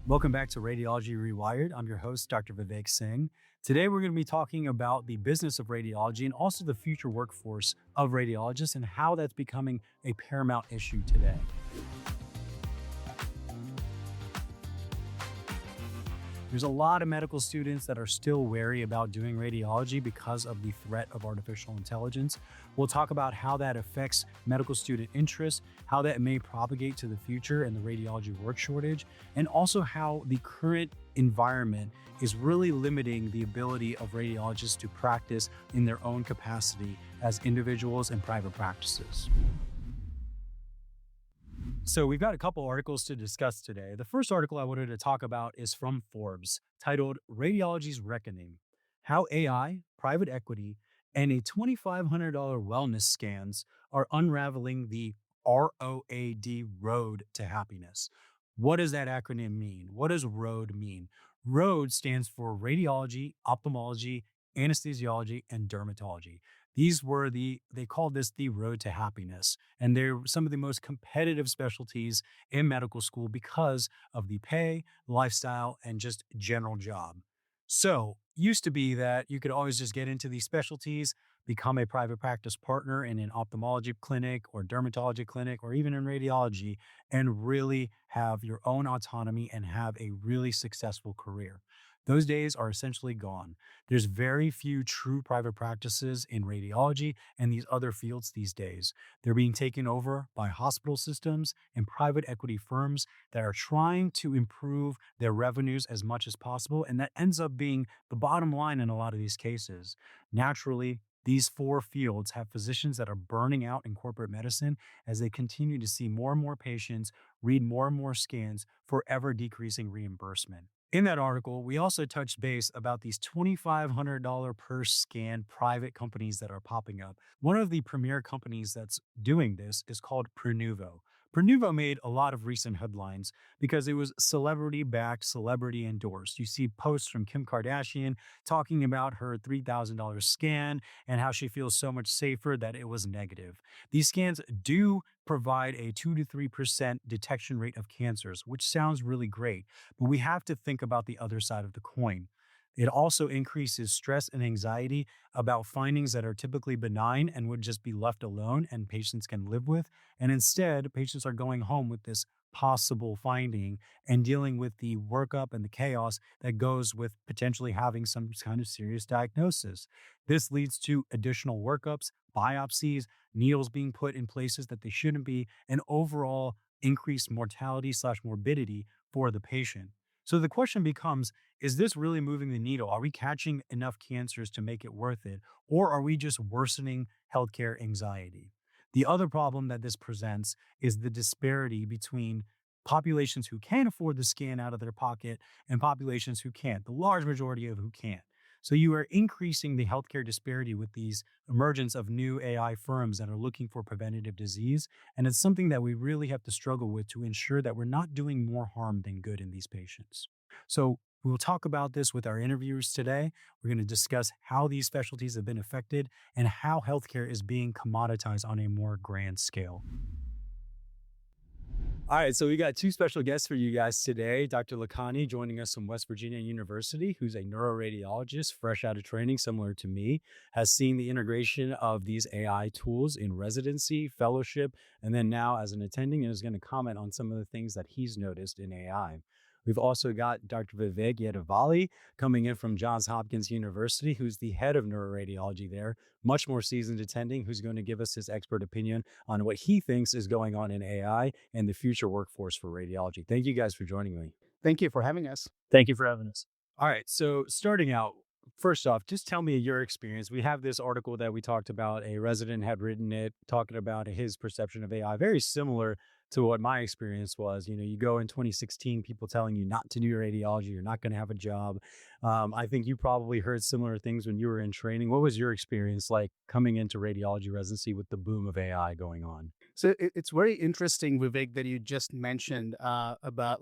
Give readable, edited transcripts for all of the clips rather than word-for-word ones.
Welcome back to Radiology Rewired. I'm your host, Dr. Vivek Singh. Today, we're going to be talking about the business of radiology and also the future workforce of radiologists and how that's becoming a paramount issue today. There's a lot of medical students that are still wary about doing radiology because of the threat of artificial intelligence. We'll talk about how that affects medical student interest, how that may propagate to the future and the radiology work shortage, and also how the current environment is really limiting the ability of radiologists to practice in their own capacity as individuals and private practices. So we've got a couple articles to discuss today. The first article I wanted to talk about is from Forbes, titled Radiology's Reckoning: How AI, Private Equity, and a $2,500 wellness scans are unraveling the ROAD, road to happiness. What does that acronym mean? What does ROAD mean? ROAD stands for radiology, ophthalmology, anesthesiology, and dermatology. They called this the road to happiness. And they're some of the most competitive specialties in medical school because of the pay, lifestyle, and just general job. So, used to be that you could always just get into these specialties, become a private practice partner in an ophthalmology clinic or dermatology clinic, or even in radiology, and really have your own autonomy and have a really successful career. Those days are essentially gone. There's very few true private practices in radiology and these other fields these days. They're being taken over by hospital systems and private equity firms that are trying to improve their revenues as much as possible. And that ends up being the bottom line in a lot of these cases. Naturally, these four fields have physicians that are burning out in corporate medicine as they continue to see more and more patients, read more and more scans, forever decreasing reimbursement. In that article, we also touched base about these $2,500 per scan private companies that are popping up. One of the premier companies that's doing this is called Prenuvo. Prenuvo made a lot of recent headlines because it was celebrity backed, celebrity endorsed. You see posts from Kim Kardashian talking about her $3,000 scan and how she feels so much safer that it was negative. These scans do provide a 2 to 3% detection rate of cancers, which sounds really great. But we have to think about the other side of the coin. It also increases stress and anxiety about findings that are typically benign and would just be left alone and patients can live with. And instead, patients are going home with this possible finding and dealing with the workup and the chaos that goes with potentially having some kind of serious diagnosis. This leads to additional workups, biopsies, needles being put in places that they shouldn't be, and overall increased mortality slash morbidity for the patient. So the question becomes, is this really moving the needle? Are we catching enough cancers to make it worth it? Or are we just worsening healthcare anxiety? The other problem that this presents is the disparity between populations who can afford the scan out of their pocket and populations who can't, the large majority of who can't. So you are increasing the healthcare disparity with these emergence of new AI firms that are looking for preventative disease. And it's something that we really have to struggle with to ensure that we're not doing more harm than good in these patients. So we'll talk about this with our interviewers today. We're going to discuss how these specialties have been affected and how healthcare is being commoditized on a more grand scale. All right, so we got two special guests for you guys today. Dr. Lakhani joining us from West Virginia University, who's a neuroradiologist fresh out of training, similar to me, has seen the integration of these AI tools in residency, fellowship, and then now as an attending, and is going to comment on some of the things that he's noticed in AI. We've also got Dr. Vivek Yedavalli coming in from Johns Hopkins University, who's the head of neuroradiology there, much more seasoned attending, who's going to give us his expert opinion on what he thinks is going on in AI and the future workforce for radiology. Thank you guys for joining me. Thank you for having us. Thank you for having us. All right, so starting out, first off, just tell me your experience. We have this article that we talked about. A resident had written it, talking about his perception of AI, very similar to what my experience was. You know, you go in 2016, people telling you not to do radiology, you're not going to have a job. I think you probably heard similar things when you were in training. What was your experience like coming into radiology residency with the boom of AI going on? So it's very interesting, Vivek, that you just mentioned about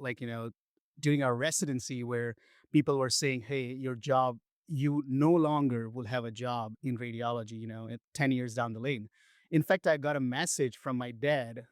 during our residency where people were saying, hey, your job, you no longer will have a job in radiology, 10 years down the lane. In fact, I got a message from my dad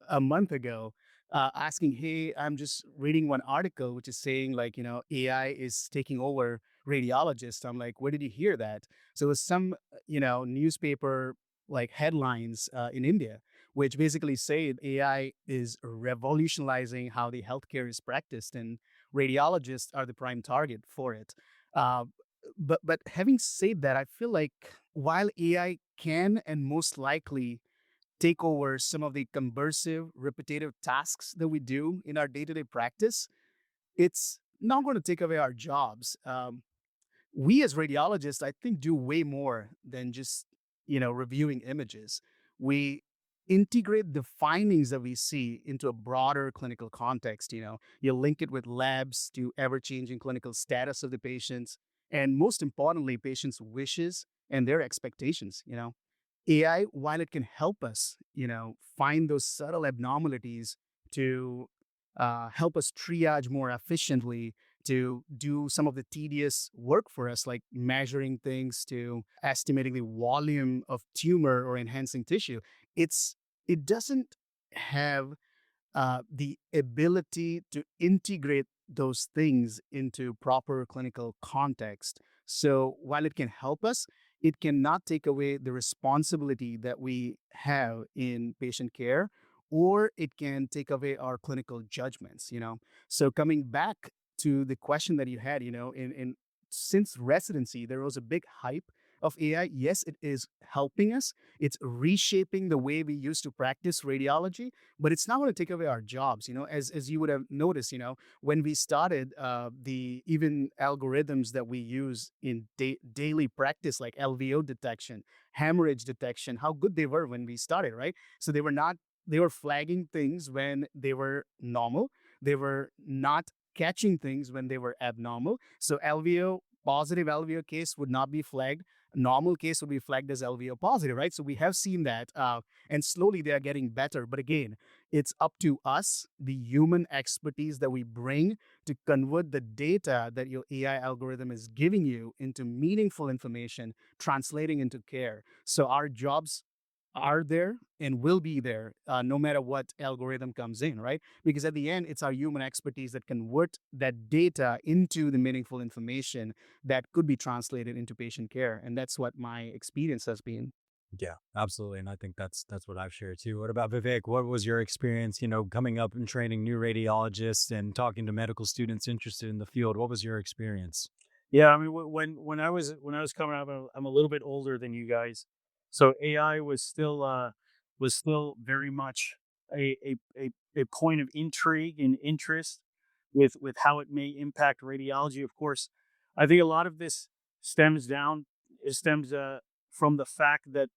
a month ago asking, "Hey, I'm just reading one article which is saying like AI is taking over radiologists." I'm like, "Where did you hear that?" So it was some newspaper like headlines in India, which basically say AI is revolutionizing how the healthcare is practiced, and radiologists are the prime target for it. Uh, but having said that, I feel like while AI can and most likely take over some of the cumbersome, repetitive tasks that we do in our day-to-day practice, it's not going to take away our jobs. We as radiologists, I think, do way more than just reviewing images. We integrate the findings that we see into a broader clinical context. You link it with labs to ever-changing clinical status of the patients, and most importantly, patients' wishes and their expectations. AI, while it can help us, find those subtle abnormalities to help us triage more efficiently, to do some of the tedious work for us, like measuring things, to estimating the volume of tumor or enhancing tissue. It doesn't have the ability to integrate those things into proper clinical context. So while it can help us, it cannot take away the responsibility that we have in patient care, or it can take away our clinical judgments. So coming back to the question that you had, in since residency, there was a big hype of AI. Yes, it is helping us. It's reshaping the way we used to practice radiology, but it's not going to take away our jobs. As you would have noticed, when we started, the even algorithms that we use in daily practice, like LVO detection, hemorrhage detection, how good they were when we started, right? So they were flagging things when they were normal. They were not catching things when they were abnormal. So LVO, positive LVO case would not be flagged. Normal case would be flagged as LVO positive, right? So we have seen that, and slowly they are getting better. But again, it's up to us, the human expertise that we bring, to convert the data that your AI algorithm is giving you into meaningful information, translating into care. So our jobs are there and will be there, no matter what algorithm comes in, right? Because at the end, it's our human expertise that convert that data into the meaningful information that could be translated into patient care. And that's what my experience has been. Yeah, absolutely. And I think that's what I've shared too. What about Vivek? What was your experience, coming up and training new radiologists and talking to medical students interested in the field? What was your experience? Yeah, I mean, when I was coming up, I'm a little bit older than you guys, so AI was still very much a point of intrigue and interest with how it may impact radiology. Of course, I think a lot of this stems down it stems from the fact that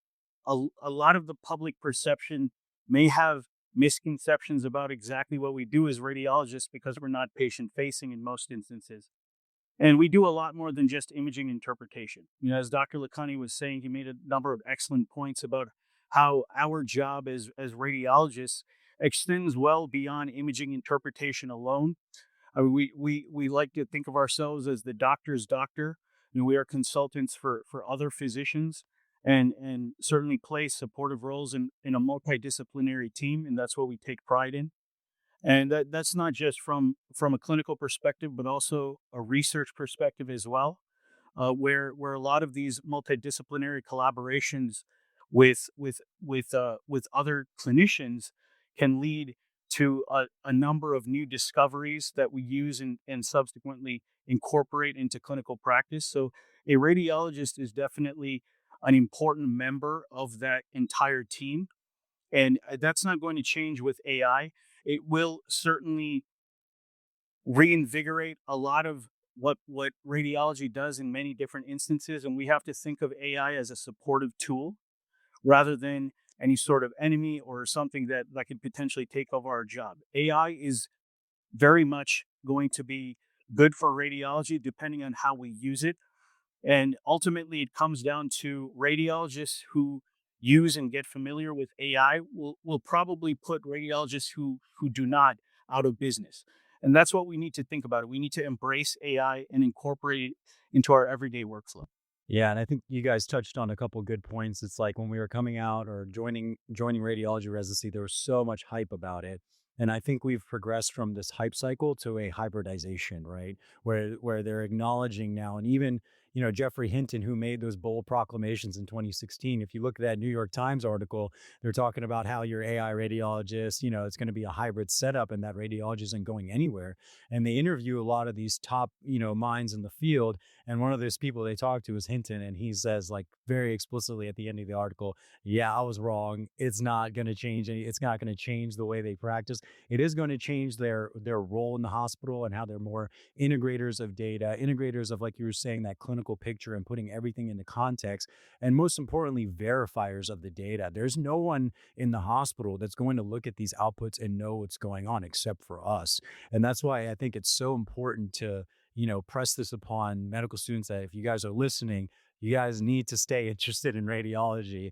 a lot of the public perception may have misconceptions about exactly what we do as radiologists because we're not patient facing in most instances. And we do a lot more than just imaging interpretation. As Dr. Lakhani was saying, he made a number of excellent points about how our job as radiologists extends well beyond imaging interpretation alone. I mean, we like to think of ourselves as the doctor's doctor. We are consultants for other physicians, and certainly play supportive roles in a multidisciplinary team, and that's what we take pride in. And that's not just from a clinical perspective, but also a research perspective as well, where a lot of these multidisciplinary collaborations with other clinicians can lead to a number of new discoveries that we use and subsequently incorporate into clinical practice. So a radiologist is definitely an important member of that entire team, and that's not going to change with AI. It will certainly reinvigorate a lot of what radiology does in many different instances, and we have to think of AI as a supportive tool rather than any sort of enemy or something that could potentially take over our job. AI is very much going to be good for radiology depending on how we use it, and ultimately, it comes down to radiologists who use and get familiar with AI will probably put radiologists who do not out of business. And that's what we need to think about. We need to embrace AI and incorporate it into our everyday workflow. Yeah, and I think you guys touched on a couple good points. It's like when we were coming out or joining radiology residency, there was so much hype about it. And I think we've progressed from this hype cycle to a hybridization, right? Where they're acknowledging now, and even Jeffrey Hinton, who made those bold proclamations in 2016. If you look at that New York Times article, they're talking about how your AI radiologist, it's going to be a hybrid setup, and that radiologist isn't going anywhere. And they interview a lot of these top, minds in the field. And one of those people they talk to is Hinton, and he says, like, very explicitly at the end of the article, yeah, I was wrong. It's not going to change any. It's not going to change the way they practice. It is going to change their role in the hospital and how they're more integrators of data, integrators of, like you were saying, that clinical picture and putting everything into context, and most importantly, verifiers of the data. There's no one in the hospital that's going to look at these outputs and know what's going on except for us. And that's why I think it's so important to press this upon medical students that if you guys are listening, you guys need to stay interested in radiology,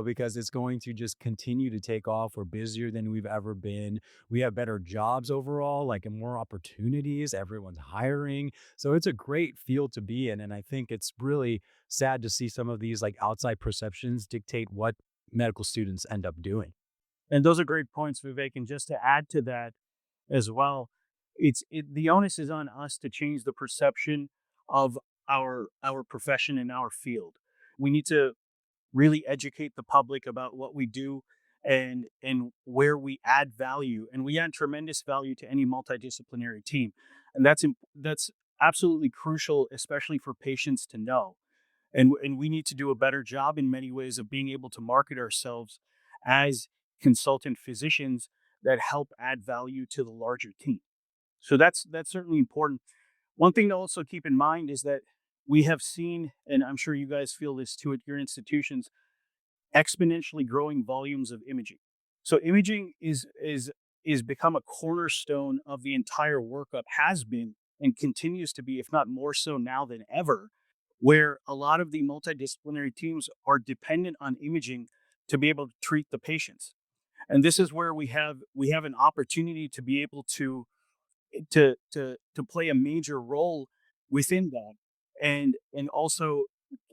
because it's going to just continue to take off. We're busier than we've ever been. We have better jobs overall, like, and more opportunities. Everyone's hiring. So it's a great field to be in. And I think it's really sad to see some of these, like, outside perceptions dictate what medical students end up doing. And those are great points, Vivek. And just to add to that as well, the onus is on us to change the perception of our profession and our field. We need to really educate the public about what we do and where we add value, and we add tremendous value to any multidisciplinary team, and that's absolutely crucial, especially for patients to know. And we need to do a better job in many ways of being able to market ourselves as consultant physicians that help add value to the larger team. So that's certainly important. One thing to also keep in mind is that we have seen, and I'm sure you guys feel this too at your institutions, exponentially growing volumes of imaging. So imaging is become a cornerstone of the entire workup, has been and continues to be, if not more so now than ever, where a lot of the multidisciplinary teams are dependent on imaging to be able to treat the patients. And this is where we have an opportunity to be able to play a major role within that, and also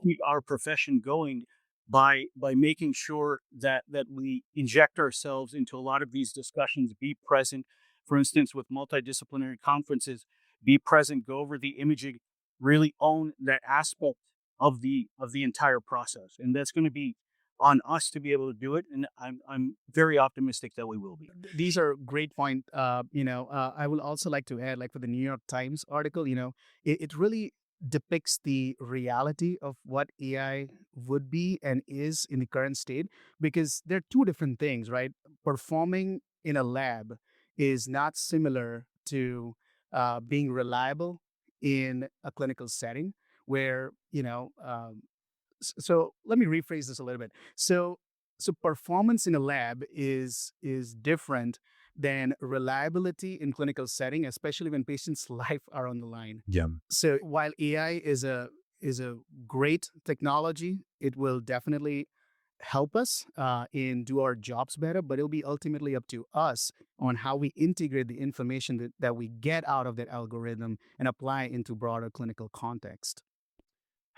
keep our profession going by making sure that we inject ourselves into a lot of these discussions, be present, for instance, with multidisciplinary conferences, be present, go over the imaging, really own that aspect of the entire process. And that's going to be on us to be able to do it, and I'm very optimistic that we will be. These are great point. I will also like to add, like for the New York Times article, it really depicts the reality of what AI would be and is in the current state, because they're two different things, right? Performing in a lab is not similar to being reliable in a clinical setting where, so let me rephrase this a little bit. So performance in a lab is different than reliability in clinical setting, especially when patients' life are on the line. Yeah. So while AI is a great technology, it will definitely help us in do our jobs better, but it'll be ultimately up to us on how we integrate the information that we get out of that algorithm and apply it into broader clinical context.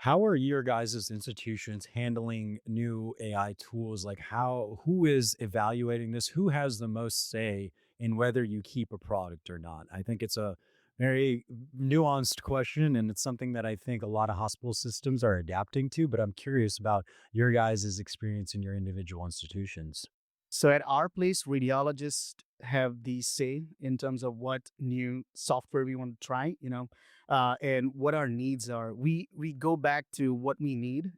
How are your guys' institutions handling new AI tools? Like, who is evaluating this? Who has the most say in whether you keep a product or not? I think it's a very nuanced question, and it's something that I think a lot of hospital systems are adapting to, but I'm curious about your guys' experience in your individual institutions. So at our place, radiologists have the say in terms of what new software we want to try, and what our needs are. We go back to what we need,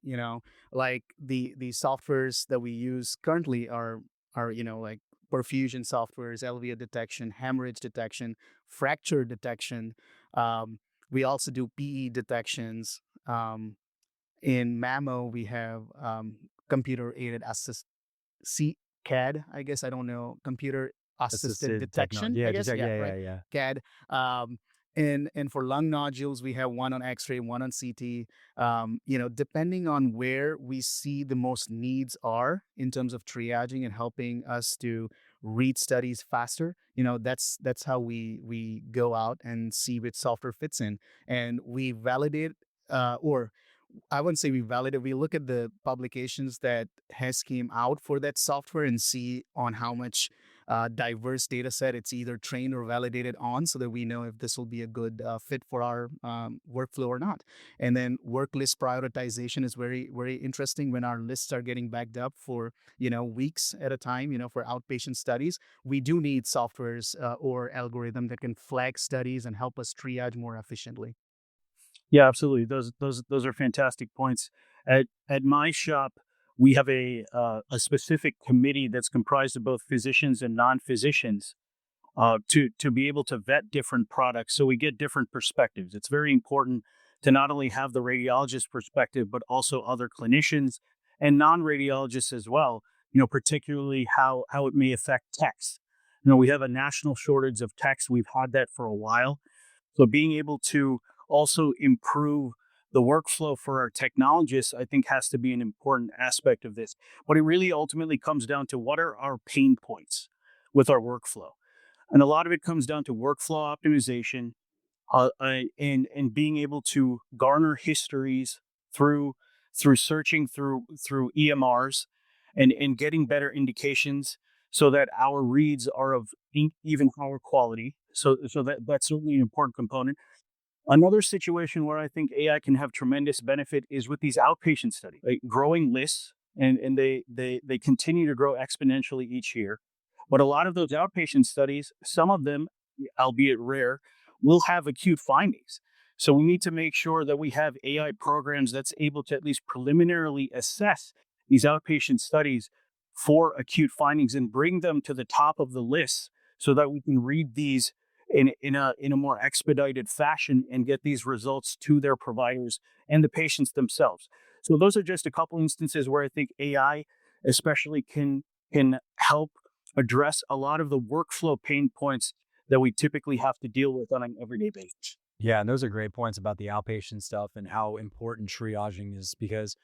like the softwares that we use currently are like perfusion softwares, LVA detection, hemorrhage detection, fracture detection. We also do PE detections. In mammo, we have computer aided assist CAD, I guess. I don't know. Computer assisted Assisted technology. detection, I Yeah, guess. Yeah, yeah, right. yeah. CAD. And for lung nodules, we have one on X-ray, one on CT. Depending on where we see the most needs are in terms of triaging and helping us to read studies faster, that's how we go out and see which software fits in, and we validate, or I wouldn't say we validate. We look at the publications that has came out for that software and see on how much diverse data set it's either trained or validated on, so that we know if this will be a good fit for our workflow or not. And then work list prioritization is very, very interesting. When our lists are getting backed up for, weeks at a time, for outpatient studies, we do need softwares or algorithm that can flag studies and help us triage more efficiently. Yeah, absolutely. Those are fantastic points. At my shop, we have a specific committee that's comprised of both physicians and non-physicians to be able to vet different products, so we get different perspectives. It's very important to not only have the radiologist perspective, but also other clinicians and non-radiologists as well. Particularly how it may affect techs. We have a national shortage of techs. We've had that for a while. So being able to also improve the workflow for our technologists, I think, has to be an important aspect of this. But it really ultimately comes down to what are our pain points with our workflow. And a lot of it comes down to workflow optimization, and being able to garner histories through searching through EMRs, and getting better indications so that our reads are of even higher quality. So that's certainly an important component. Another situation where I think AI can have tremendous benefit is with these outpatient studies, like growing lists, and they continue to grow exponentially each year. But a lot of those outpatient studies, some of them, albeit rare, will have acute findings. So we need to make sure that we have AI programs that's able to at least preliminarily assess these outpatient studies for acute findings and bring them to the top of the list so that we can read these in a more expedited fashion and get these results to their providers and the patients themselves. So those are just a couple instances where I think AI especially can help address a lot of the workflow pain points that we typically have to deal with on an everyday basis. Yeah, and those are great points about the outpatient stuff and how important triaging is because,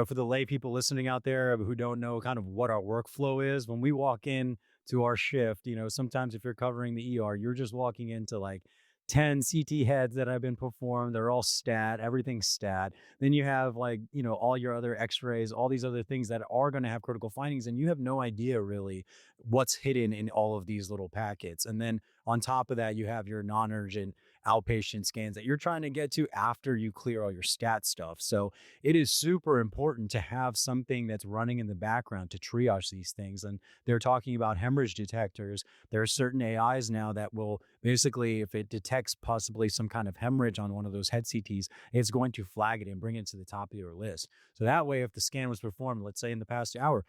for the lay people listening out there who don't know kind of what our workflow is, when we walk in to our shift, sometimes if you're covering the ER, you're just walking into like 10 CT heads that have been performed. They're all stat, everything's stat. Then you have like, all your other x-rays, all these other things that are going to have critical findings, and you have no idea really what's hidden in all of these little packets. And then on top of that, you have your non-urgent outpatient scans that you're trying to get to after you clear all your stat stuff. So it is super important to have something that's running in the background to triage these things. And they're talking about hemorrhage detectors. There are certain AIs now that will basically, if it detects possibly some kind of hemorrhage on one of those head CTs, it's going to flag it and bring it to the top of your list. So that way, if the scan was performed, let's say in the past hour,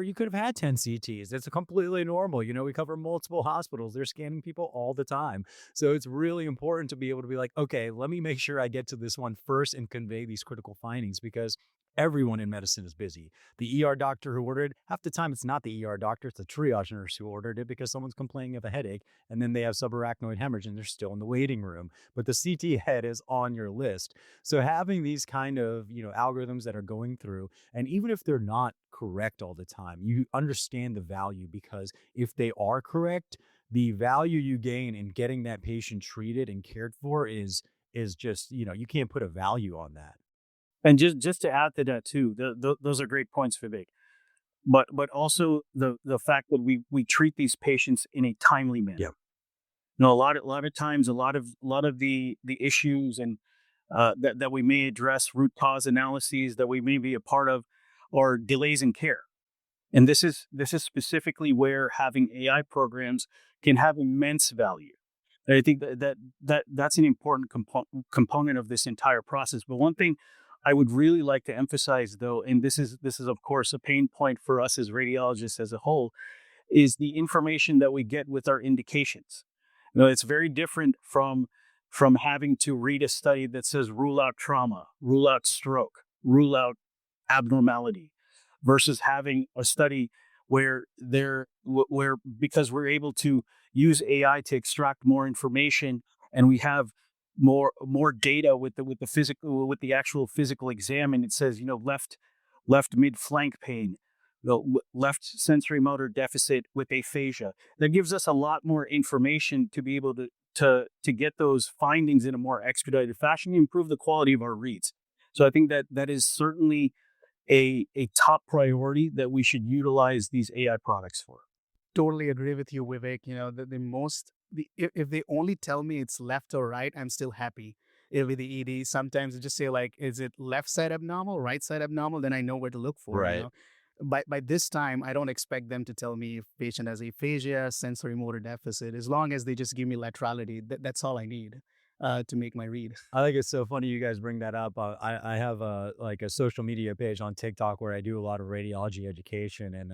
you could have had 10 CTs. It's completely normal. We cover multiple hospitals. They're scanning people all the time. So it's really important to be able to be like, okay, let me make sure I get to this one first and convey these critical findings because everyone in medicine is busy. The ER doctor who ordered, half the time it's not the ER doctor, it's the triage nurse who ordered it because someone's complaining of a headache and then they have subarachnoid hemorrhage and they're still in the waiting room. But the CT head is on your list. So having these kind of, algorithms that are going through, and even if they're not correct all the time, you understand the value because if they are correct, the value you gain in getting that patient treated and cared for is just, you can't put a value on that. And just to add to that too, those are great points, Vivek. But also the fact that we treat these patients in a timely manner. Yeah. A lot of times, a lot of the issues and that we may address, root cause analyses that we may be a part of, or delays in care. And this is specifically where having AI programs can have immense value. And I think that's an important component of this entire process. But one thing I would really like to emphasize, though, and this is of course a pain point for us as radiologists as a whole, is the information that we get with our indications. It's very different from having to read a study that says rule out trauma, rule out stroke, rule out abnormality, versus having a study where because we're able to use AI to extract more information, and we have more data with the actual physical exam, and it says left mid flank pain, left sensory motor deficit with aphasia. That gives us a lot more information to be able to get those findings in a more expedited fashion and improve the quality of our reads. So I think that is certainly a top priority that we should utilize these AI products for. Totally agree with you, Vivek. The most if they only tell me it's left or right, I'm still happy. With the ED, sometimes they just say like, is it left side abnormal, right side abnormal? Then I know where to look for. Right. By this time, I don't expect them to tell me if patient has aphasia, sensory motor deficit. As long as they just give me laterality, that's all I need to make my read. I think it's so funny you guys bring that up. I have a social media page on TikTok where I do a lot of radiology education, and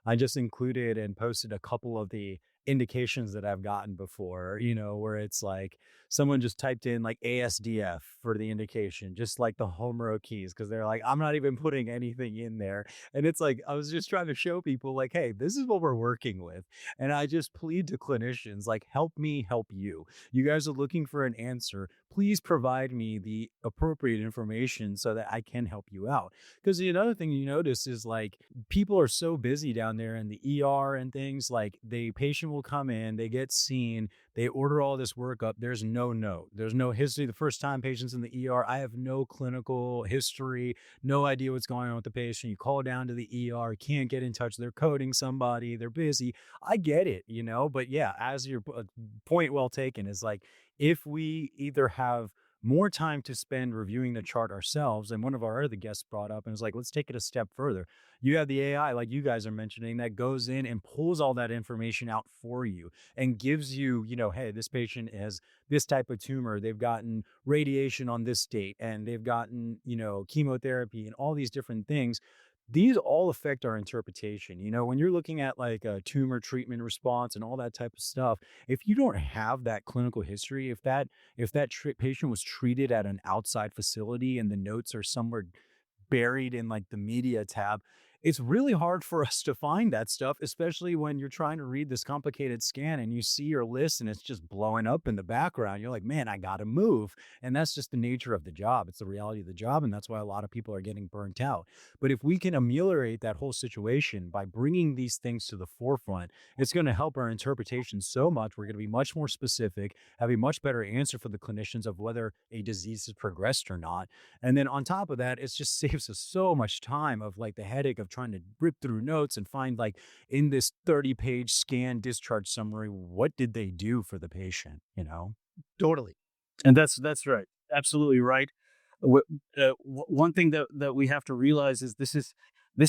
I just included and posted a couple of the indications that I've gotten before. Where it's like someone just typed in like ASDF for the indication, just like the home row keys, because they're like, I'm not even putting anything in there, and it's like I was just trying to show people like, hey, this is what we're working with, and I just plead to clinicians like, help me help you. You guys are looking for an answer. Please provide me the appropriate information so that I can help you out. Because the other thing you notice is like people are so busy down there in the ER and things, like the patient will come in, they get seen, they order all this workup. There's no note. There's no history. The first time patient's in the ER, I have no clinical history, no idea what's going on with the patient. You call down to the ER, can't get in touch. They're coding somebody. They're busy. I get it, but yeah, as your point well taken is like, if we either have more time to spend reviewing the chart ourselves, and one of our other guests brought up and was like, let's take it a step further. You have the AI, like you guys are mentioning, that goes in and pulls all that information out for you and gives you, hey, this patient has this type of tumor. They've gotten radiation on this date and they've gotten, chemotherapy and all these different things. These all affect our interpretation. When you're looking at like a tumor treatment response and all that type of stuff, if you don't have that clinical history, if that patient was treated at an outside facility and the notes are somewhere buried in like the media tab, it's really hard for us to find that stuff, especially when you're trying to read this complicated scan and you see your list and it's just blowing up in the background. You're like, man, I got to move. And that's just the nature of the job. It's the reality of the job. And that's why a lot of people are getting burnt out. But if we can ameliorate that whole situation by bringing these things to the forefront, it's going to help our interpretation so much. We're going to be much more specific, have a much better answer for the clinicians of whether a disease has progressed or not. And then on top of that, it just saves us so much time of like the headache of trying to rip through notes and find like in this 30-page scan discharge summary, what did they do for the patient? Totally. And that's right. Absolutely right. One thing that we have to realize is this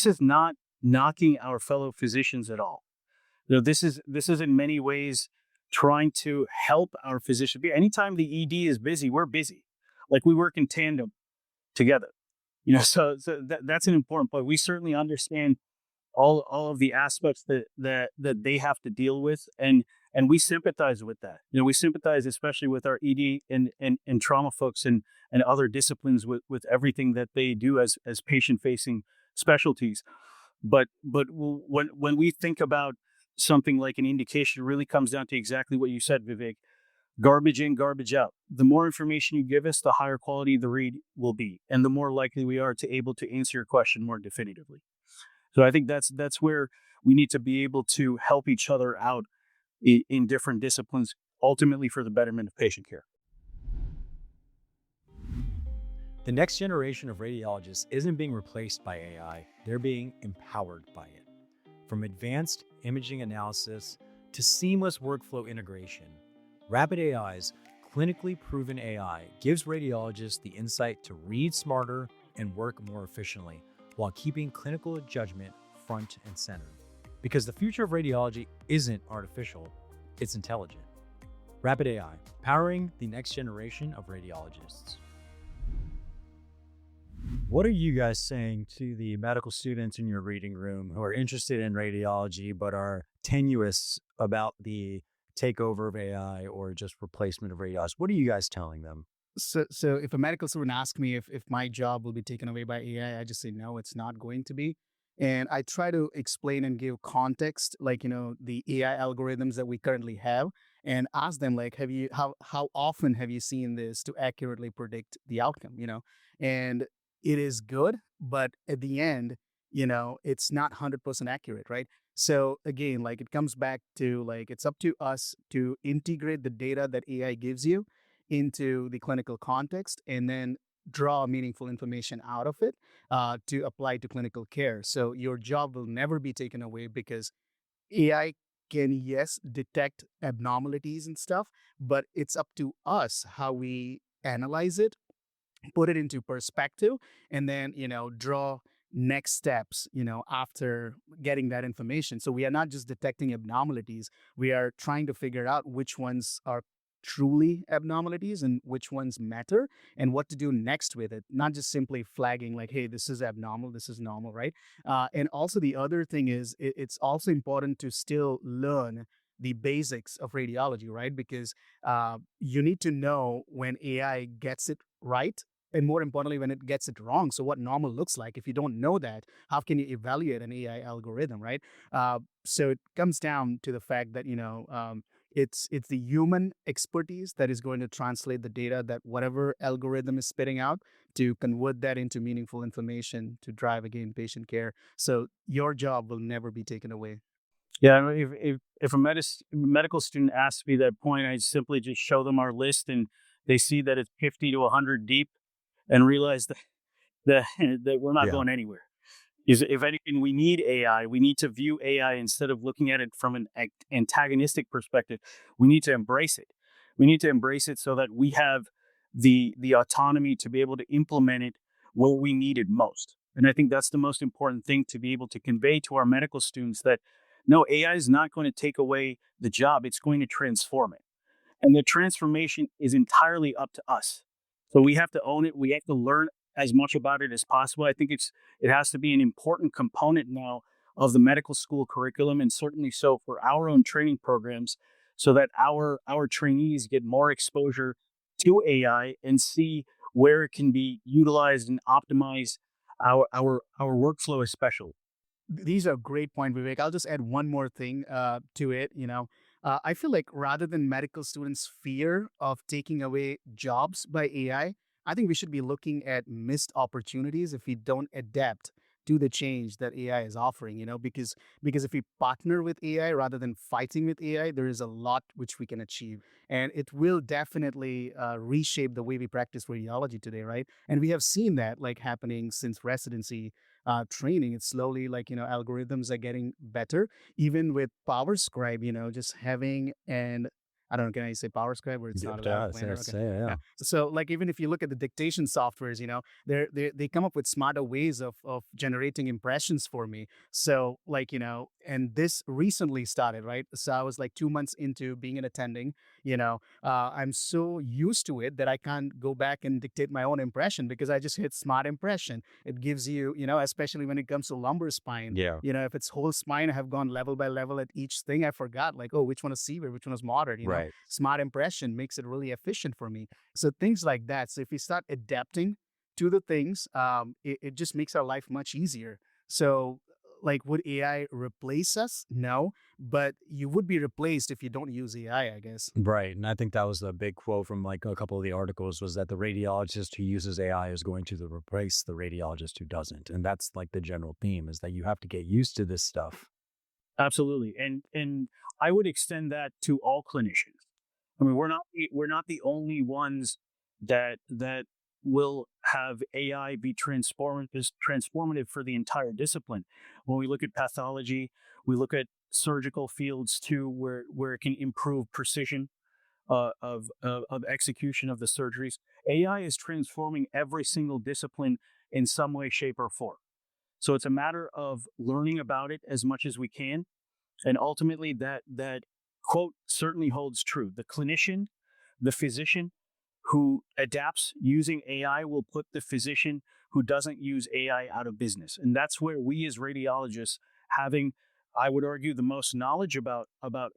is not knocking our fellow physicians at all. This is in many ways trying to help our physician. Anytime the ED is busy, we're busy. Like we work in tandem together. So that's an important point. We certainly understand all of the aspects that they have to deal with, and we sympathize with that. We sympathize especially with our ED and trauma folks and other disciplines with everything that they do as patient facing specialties. But when we think about something like an indication, it really comes down to exactly what you said, Vivek. Garbage in, garbage out. The more information you give us, the higher quality the read will be, and the more likely we are to able to answer your question more definitively. So I think that's where we need to be able to help each other out in different disciplines, ultimately for the betterment of patient care. The next generation of radiologists isn't being replaced by AI, they're being empowered by it. From advanced imaging analysis to seamless workflow integration, Rapid AI's clinically proven AI gives radiologists the insight to read smarter and work more efficiently while keeping clinical judgment front and center. Because the future of radiology isn't artificial, it's intelligent. Rapid AI, powering the next generation of radiologists. What are you guys saying to the medical students in your reading room who are interested in radiology but are tenuous about the takeover of AI or just replacement of radiologists? What are you guys telling them? So if a medical student asks me if my job will be taken away by AI, I just say no, it's not going to be. And I try to explain and give context, like the AI algorithms that we currently have, and ask them like, how often have you seen this to accurately predict the outcome? And it is good, but at the end, it's not 100% accurate, right? So again, like it comes back to like it's up to us to integrate the data that AI gives you into the clinical context and then draw meaningful information out of it to apply to clinical care. So your job will never be taken away because AI can, yes, detect abnormalities and stuff, but it's up to us how we analyze it, put it into perspective, and then draw next steps after getting that information. So we are not just detecting abnormalities, we are trying to figure out which ones are truly abnormalities and which ones matter, and what to do next with it, not just simply flagging like, hey, this is abnormal, this is normal, right? And also the other thing is, it's also important to still learn the basics of radiology, right? Because you need to know when AI gets it right, and more importantly, when it gets it wrong. So what normal looks like, if you don't know that, how can you evaluate an AI algorithm, right? So it comes down to the fact that it's the human expertise that is going to translate the data that whatever algorithm is spitting out, to convert that into meaningful information to drive again patient care. So your job will never be taken away. Yeah, I mean, if a medical student asks me that point, I simply just show them our list, and they see that it's 50 to 100 deep, and realize that that we're not Yeah. going anywhere. Is if anything, we need AI. We need to view AI instead of looking at it from an antagonistic perspective. We need to embrace it. We need to embrace it so that we have the autonomy to be able to implement it where we need it most. And I think that's the most important thing to be able to convey to our medical students, that no, AI is not going to take away the job. It's going to transform it. And the transformation is entirely up to us. So we have to own it. We have to learn as much about it as possible. I think it has to be an important component now of the medical school curriculum, and certainly so for our own training programs, so that our trainees get more exposure to AI and see where it can be utilized and optimize our workflow especially. These are great point, Vivek. I'll just add one more thing to it. I feel like rather than medical students' fear of taking away jobs by I think we should be looking at missed opportunities if we don't adapt to the change that AI is offering. Because if we partner with AI rather than fighting with AI, there is a lot which we can achieve, and it will definitely reshape the way we practice radiology today, right? And we have seen that like happening since residency training. It's slowly like, algorithms are getting better. Even with PowerScribe, just having an, I don't know, can I say PowerScribe where it's Yeah, not a valid yeah, planner? Okay. yeah. Yeah. So like even if you look at the dictation softwares, they come up with smarter ways of generating impressions for me. So like, and this recently started, right? So I was like 2 months into being an attending, I'm so used to it that I can't go back and dictate my own impression because I just hit smart impression. It gives you, especially when it comes to lumbar spine, Yeah. if it's whole spine, I have gone level by level at each thing. I forgot like, oh, which one is severe, which one is moderate, Right. smart impression makes it really efficient for me. So things like that. So if we start adapting to the things, it just makes our life much easier. So like, would AI replace us? No, but you would be replaced if you don't use AI, I guess. Right. And I think that was the big quote from like a couple of the articles, was that the radiologist who uses AI is going to replace the radiologist who doesn't. And that's like the general theme, is that you have to get used to this stuff. Absolutely, and I would extend that to all clinicians. I mean, we're not the only ones that will have AI be transformative for the entire discipline. When we look at pathology, we look at surgical fields too, where it can improve precision of execution of the surgeries. AI is transforming every single discipline in some way, shape, or form. So it's a matter of learning about it as much as we can, and ultimately that quote certainly holds true. The clinician, the physician who adapts using AI will put the physician who doesn't use AI out of business. And that's where we as radiologists, having, I would argue, the most knowledge about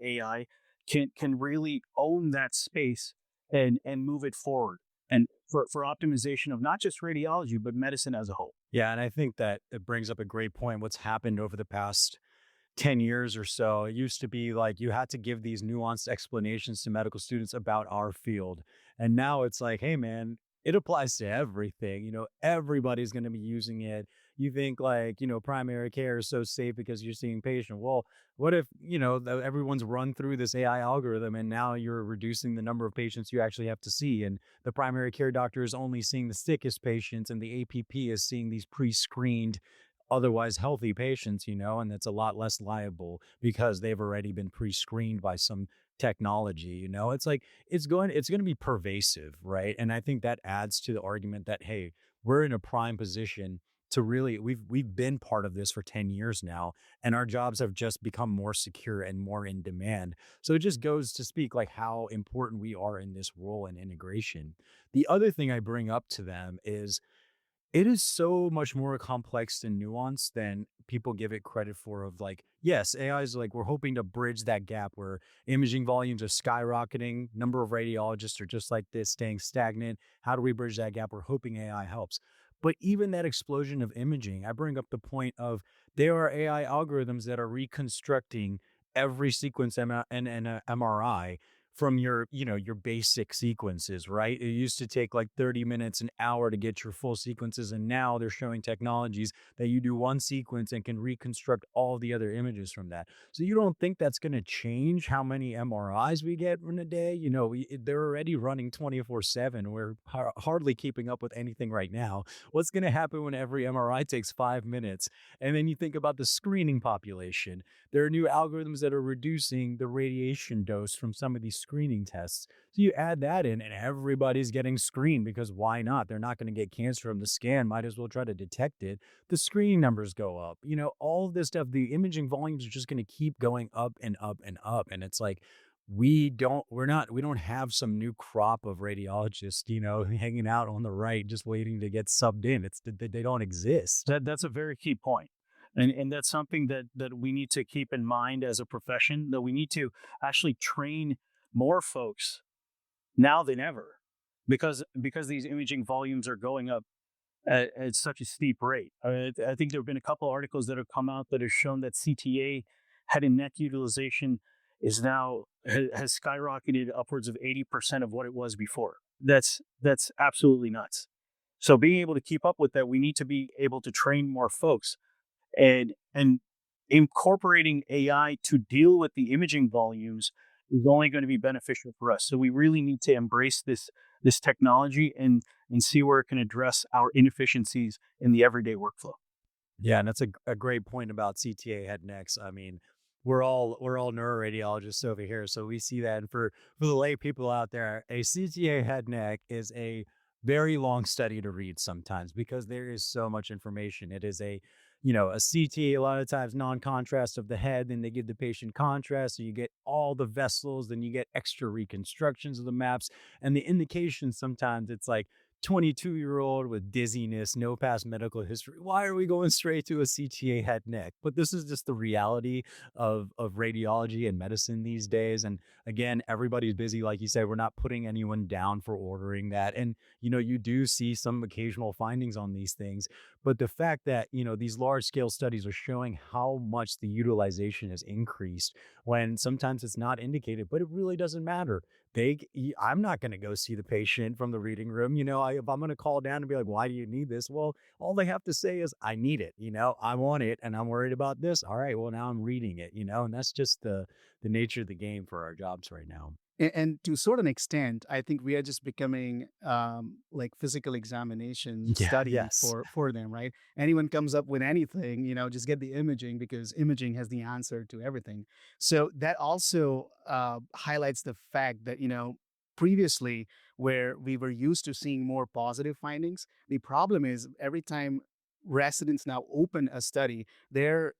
AI, can really own that space and move it forward. And for optimization of not just radiology, but medicine as a whole. Yeah. And I think that it brings up a great point. What's happened over the past 10 years or so, it used to be like you had to give these nuanced explanations to medical students about our field. And now it's like, hey, man, it applies to everything. Everybody's going to be using it. You think like, primary care is so safe because you're seeing patient. Well, what if, everyone's run through this AI algorithm and now you're reducing the number of patients you actually have to see. And the primary care doctor is only seeing the sickest patients and the APP is seeing these pre screened otherwise healthy patients, and it's a lot less liable because they've already been pre-screened by some technology. It's going to be pervasive, right? And I think that adds to the argument that, hey, we're in a prime position to really we've been part of this for 10 years now, and our jobs have just become more secure and more in demand. So it just goes to speak like how important we are in this role and integration. The other thing I bring up to them is it is so much more complex and nuanced than people give it credit for. Of like, yes, AI is like, we're hoping to bridge that gap where imaging volumes are skyrocketing, number of radiologists are just like this, staying stagnant. How do we bridge that gap? We're hoping AI helps. But even that explosion of imaging, I bring up the point of there are AI algorithms that are reconstructing every sequence in a MRI from your basic sequences, right? It used to take like 30 minutes, an hour to get your full sequences. And now they're showing technologies that you do one sequence and can reconstruct all the other images from that. So you don't think that's going to change how many MRIs we get in a day? They're already running 24/7. We're hardly keeping up with anything right now. What's going to happen when every MRI takes 5 minutes? And then you think about the screening population. There are new algorithms that are reducing the radiation dose from some of these screening tests. So you add that in, and everybody's getting screened because why not? They're not going to get cancer from the scan. Might as well try to detect it. The screening numbers go up. All of this stuff, the imaging volumes are just going to keep going up and up and up. And it's like, we don't have some new crop of radiologists, hanging out on the right, just waiting to get subbed in. They don't exist. That's a very key point. And that's something that we need to keep in mind as a profession, that we need to actually train more folks now than ever, because these imaging volumes are going up at such a steep rate. I think there have been a couple articles that have come out that have shown that CTA head and neck utilization is now has skyrocketed upwards of 80% of what it was before. That's absolutely nuts. So being able to keep up with that, we need to be able to train more folks, and incorporating AI to deal with the imaging volumes is only going to be beneficial for us. So we really need to embrace this technology and see where it can address our inefficiencies in the everyday workflow. Yeah, and that's a great point about CTA head necks. I mean, we're all neuroradiologists over here, so we see that. And for the lay people out there, a CTA head neck is a very long study to read sometimes because there is so much information. It is a CTA, a lot of times non-contrast of the head, then they give the patient contrast, so you get all the vessels, then you get extra reconstructions of the maps, and the indications sometimes it's like 22-year-old with dizziness, no past medical history. Why are we going straight to a CTA head neck? But this is just the reality of radiology and medicine these days. And again, everybody's busy. Like you said, we're not putting anyone down for ordering that. And, you do see some occasional findings on these things. But the fact that, these large scale studies are showing how much the utilization has increased when sometimes it's not indicated, but it really doesn't matter. I'm not going to go see the patient from the reading room. If I'm going to call down and be like, why do you need this? Well, all they have to say is, I need it. I want it and I'm worried about this. All right, well, now I'm reading it, and that's just the nature of the game for our jobs right now. And to sort of an extent, I think we are just becoming like physical examination Yeah, study yes. for them, right? Anyone comes up with anything, just get the imaging because imaging has the answer to everything. So that also highlights the fact that previously where we were used to seeing more positive findings, the problem is every time residents now open a study, their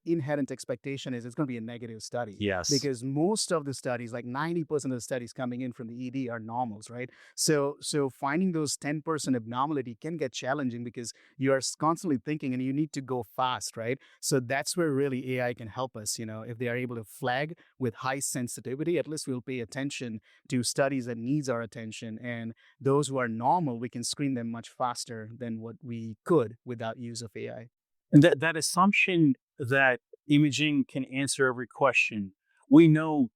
inherent expectation is it's going to be a negative study Yes. because most of the studies, like 90% of the studies coming in from the ED, are normals, right? So finding those 10% abnormality can get challenging because you are constantly thinking and you need to go fast, right? So that's where really AI can help us. If they are able to flag with high sensitivity, at least we'll pay attention to studies that needs our attention, and those who are normal, we can screen them much faster than what we could without use of AI. And that assumption that imaging can answer every question, we know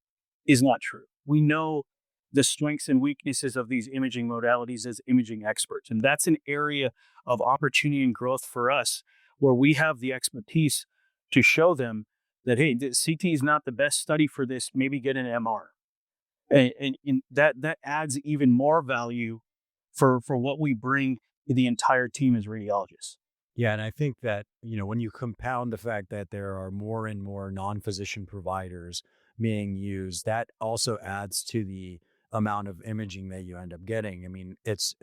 is not true. We know the strengths and weaknesses of these imaging modalities as imaging experts. And that's an area of opportunity and growth for us where we have the expertise to show them that, hey, the CT is not the best study for this. Maybe get an MR. And that adds even more value for what we bring to the entire team as radiologists. Yeah, and I think that, when you compound the fact that there are more and more non-physician providers being used, that also adds to the amount of imaging that you end up getting. I mean, it's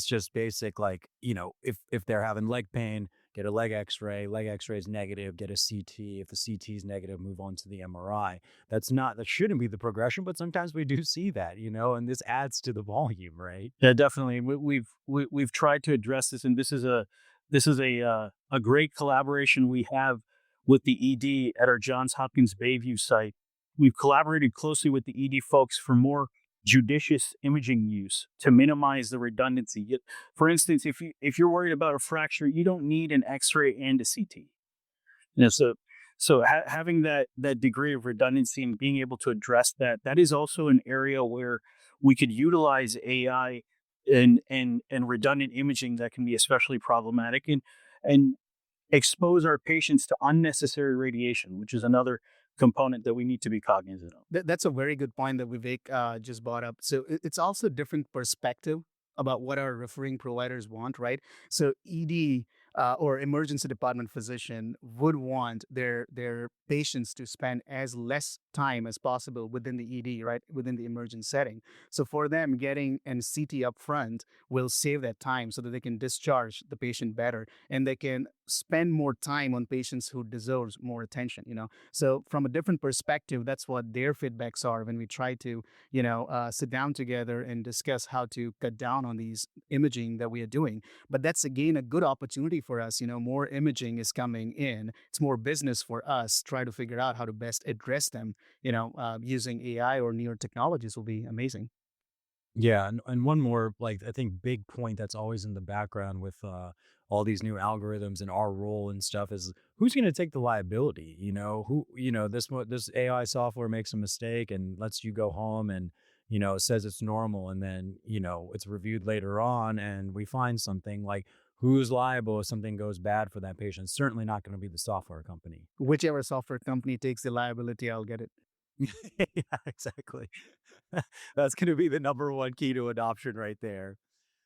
just basic like, if they're having leg pain, get a leg x-ray is negative, get a CT. If the CT is negative, move on to the MRI. That shouldn't be the progression, but sometimes we do see that, and this adds to the volume, right? Yeah, definitely. We've tried to address this, and this is a great collaboration we have with the ED at our Johns Hopkins Bayview site. We've collaborated closely with the ED folks for more judicious imaging use to minimize the redundancy. For instance, if you're worried about a fracture, you don't need an X-ray and a CT. So having that degree of redundancy and being able to address that is also an area where we could utilize AI and redundant imaging that can be especially problematic and expose our patients to unnecessary radiation, which is another component that we need to be cognizant of. That's a very good point that Vivek just brought up. So it's also a different perspective about what our referring providers want, right? So ED or emergency department physician would want their patients to spend as less time as possible within the ED, right, within the emergent setting. So for them, getting an CT up front will save that time so that they can discharge the patient better and they can spend more time on patients who deserves more attention. So from a different perspective, that's what their feedbacks are when we try to, sit down together and discuss how to cut down on these imaging that we are doing. But that's again a good opportunity for us. More imaging is coming in. It's more business for us. Try to figure out how to best address them. Using AI or newer technologies will be amazing. Yeah, and one more, like, I think big point that's always in the background with all these new algorithms and our role and stuff is who's going to take the liability? This AI software makes a mistake and lets you go home and says it's normal, and then it's reviewed later on and we find something like who's liable if something goes bad for that patient? It's certainly not going to be the software company. Whichever software company takes the liability, I'll get it. Yeah, exactly. That's going to be the number one key to adoption right there.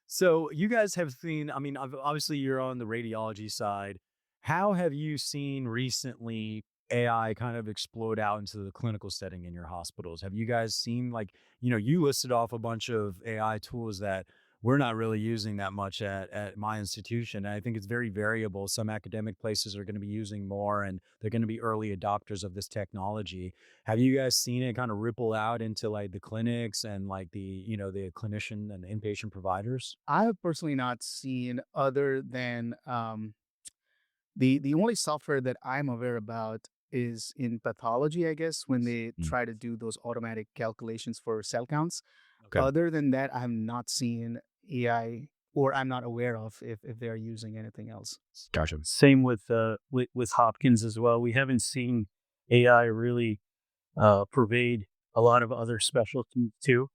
So you guys have seen, I mean, obviously you're on the radiology side. How have you seen recently AI kind of explode out into the clinical setting in your hospitals? Have you guys seen like, you listed off a bunch of AI tools that we're not really using that much at my institution. And I think it's very variable. Some academic places are going to be using more and they're going to be early adopters of this technology. Have you guys seen it kind of ripple out into like the clinics and like the clinician and inpatient providers? I have personally not seen other than the only software that I'm aware about is in pathology, I guess, when they Mm. try to do those automatic calculations for cell counts. Okay. Other than that, I have not seen AI or I'm not aware of if they're using anything else. Gotcha. Same with Hopkins as well. We haven't seen AI really pervade a lot of other specialties too.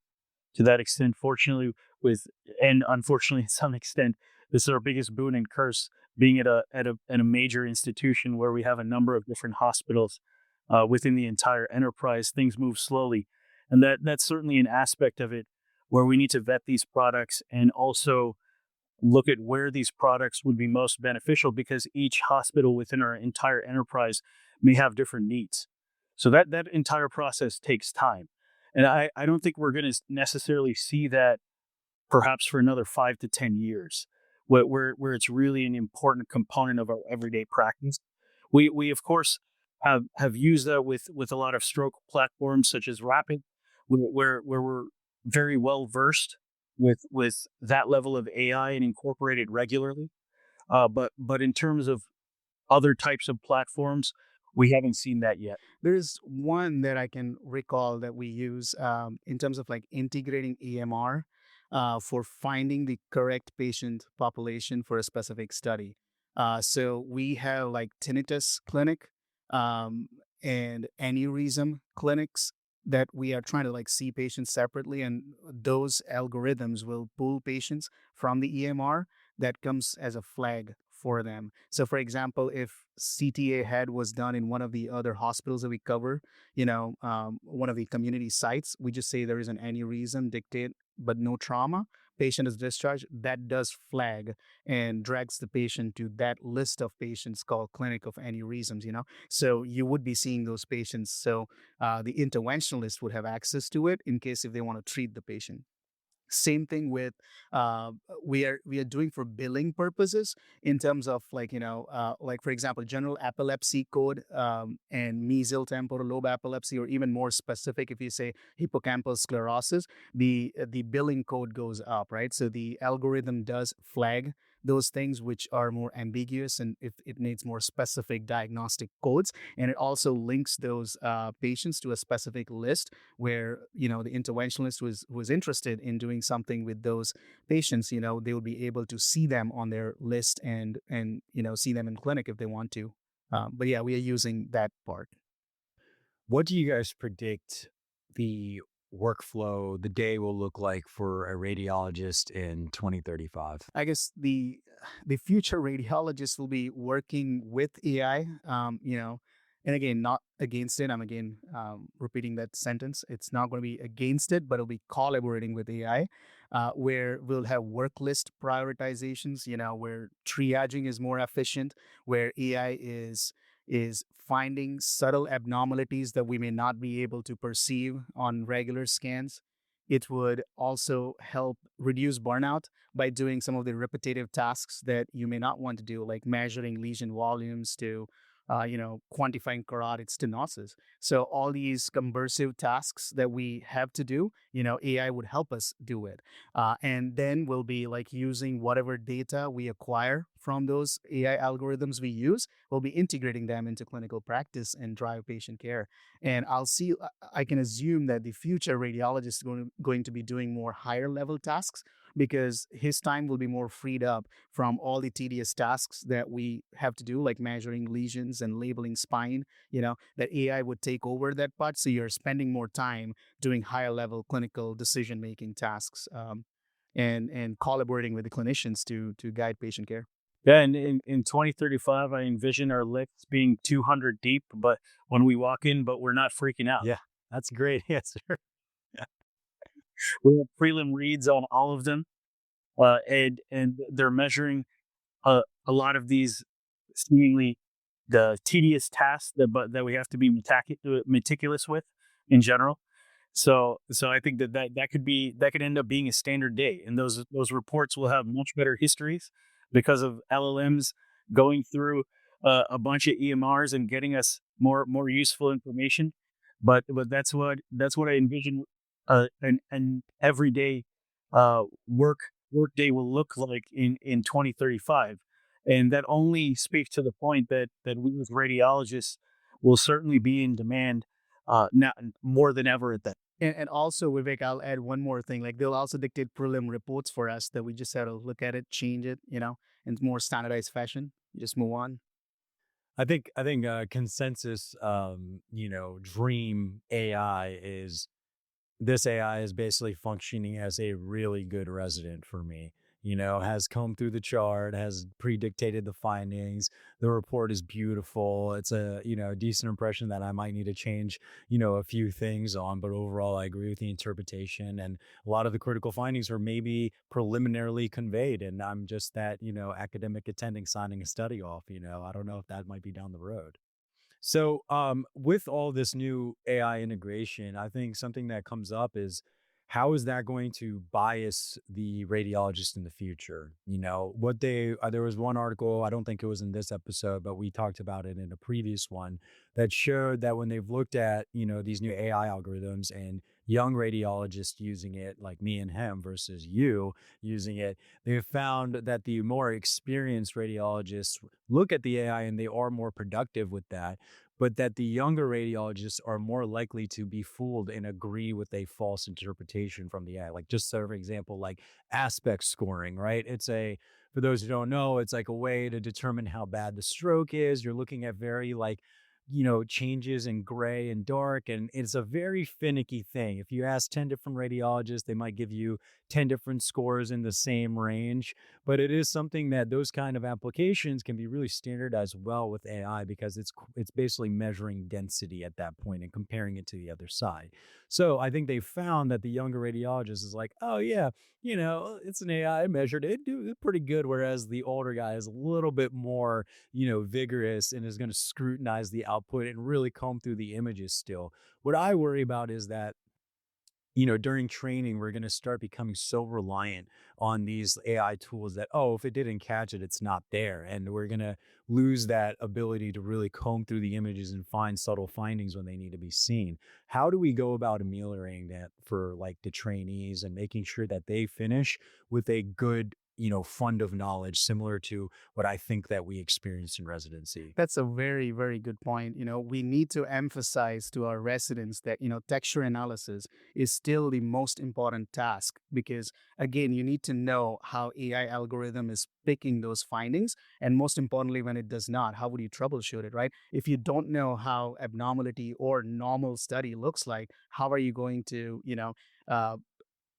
To that extent, fortunately, with and unfortunately, to some extent, this is our biggest boon and curse. Being at a major institution where we have a number of different hospitals within the entire enterprise, things move slowly, and that's certainly an aspect of it where we need to vet these products and also look at where these products would be most beneficial because each hospital within our entire enterprise may have different needs. So that entire process takes time. And I don't think we're going to necessarily see that perhaps for another 5 to 10 years, where it's really an important component of our everyday practice. We of course have used that with a lot of stroke platforms such as Rapid, where we're very well versed with that level of AI and incorporate it regularly. But in terms of other types of platforms, we haven't seen that yet. There's one that I can recall that we use in terms of like integrating EMR for finding the correct patient population for a specific study. So we have like tinnitus clinic um, and aneurysm clinics that we are trying to like see patients separately, and those algorithms will pull patients from the EMR that comes as a flag for them. So, for example, if CTA head was done in one of the other hospitals that we cover, one of the community sites, we just say there is an aneurysm dictate, but no trauma. patient is discharged, that does flag and drags the patient to that list of patients called clinic of any reasons, So you would be seeing those patients. So the interventionalist would have access to it in case if they want to treat the patient. Same thing with uh, we are doing for billing purposes in terms of like for example general epilepsy code and mesial temporal lobe epilepsy, or even more specific if you say hippocampal sclerosis, the billing code goes up, right? So the algorithm does flag those things which are more ambiguous and if it needs more specific diagnostic codes, and it also links those patients to a specific list where the interventionalist who was interested in doing something with those patients, they will be able to see them on their list and see them in clinic if they want to. But yeah, we are using that part. What do you guys predict the workflow, the day will look like for a radiologist in 2035? I guess the future radiologists will be working with AI, and again, not against it. I'm again repeating that sentence. It's not going to be against it, but it'll be collaborating with AI, where we'll have work list prioritizations. Where triaging is more efficient, where AI is finding subtle abnormalities that we may not be able to perceive on regular scans. It would also help reduce burnout by doing some of the repetitive tasks that you may not want to do, like measuring lesion volumes to, quantifying carotid stenosis. So all these cumbersome tasks that we have to do, AI would help us do it. And then we'll be like using whatever data we acquire from those AI algorithms we use, we'll be integrating them into clinical practice and drive patient care. And I can assume that the future radiologist is going to be doing more higher level tasks because his time will be more freed up from all the tedious tasks that we have to do, like measuring lesions and labeling spine, that AI would take over that part. So you're spending more time doing higher level clinical decision making tasks, and collaborating with the clinicians to guide patient care. Yeah, and in 2035, I envision our lifts being 200 deep, but when we walk in, but we're not freaking out. Yeah, that's a great answer. We have prelim reads on all of them, and they're measuring a lot of these seemingly the tedious tasks that we have to be meticulous with in general. So I think that could end up being a standard day, and those reports will have much better histories because of LLMs going through a bunch of EMRs and getting us more useful information. But that's what I envision an everyday work day will look like in 2035, and that only speaks to the point that we as radiologists will certainly be in demand now more than ever at that. And also, Vivek, I'll add one more thing. Like they'll also dictate prelim reports for us that we just have to look at it, change it, in more standardized fashion. You just move on. I think consensus, dream AI is this AI is basically functioning as a really good resident for me. Has come through the chart, has predictated the findings. The report is beautiful. It's a, decent impression that I might need to change, a few things on, but overall I agree with the interpretation, and a lot of the critical findings are maybe preliminarily conveyed, and I'm just that, academic attending signing a study off, I don't know if that might be down the road. So, with all this new AI integration, I think something that comes up is how is that going to bias the radiologist in the future? There was one article, I don't think it was in this episode, but we talked about it in a previous one that showed that when they've looked at, these new AI algorithms and young radiologists using it, like me and him versus you using it, they've found that the more experienced radiologists look at the AI and they are more productive with that, but that the younger radiologists are more likely to be fooled and agree with a false interpretation from the AI. Like just so for example, like aspect scoring, right? For those who don't know, it's like a way to determine how bad the stroke is. You're looking at very like changes in gray and dark. And it's a very finicky thing. If you ask 10 different radiologists, they might give you 10 different scores in the same range. But it is something that those kind of applications can be really standardized well with AI because it's basically measuring density at that point and comparing it to the other side. So I think they found that the younger radiologist is like, oh yeah, it's an AI measured it, do it pretty good. Whereas the older guy is a little bit more, vigorous and is going to scrutinize the output and really comb through the images still. What I worry about is that during training, we're going to start becoming so reliant on these AI tools that, oh, if it didn't catch it, it's not there. And we're going to lose that ability to really comb through the images and find subtle findings when they need to be seen. How do we go about ameliorating that for like the trainees and making sure that they finish with a good, fund of knowledge similar to what I think that we experienced in residency? That's a very, very good point. We need to emphasize to our residents that, texture analysis is still the most important task because, again, you need to know how AI algorithm is picking those findings. And most importantly, when it does not, how would you troubleshoot it, right? If you don't know how abnormality or normal study looks like, how are you going to, uh,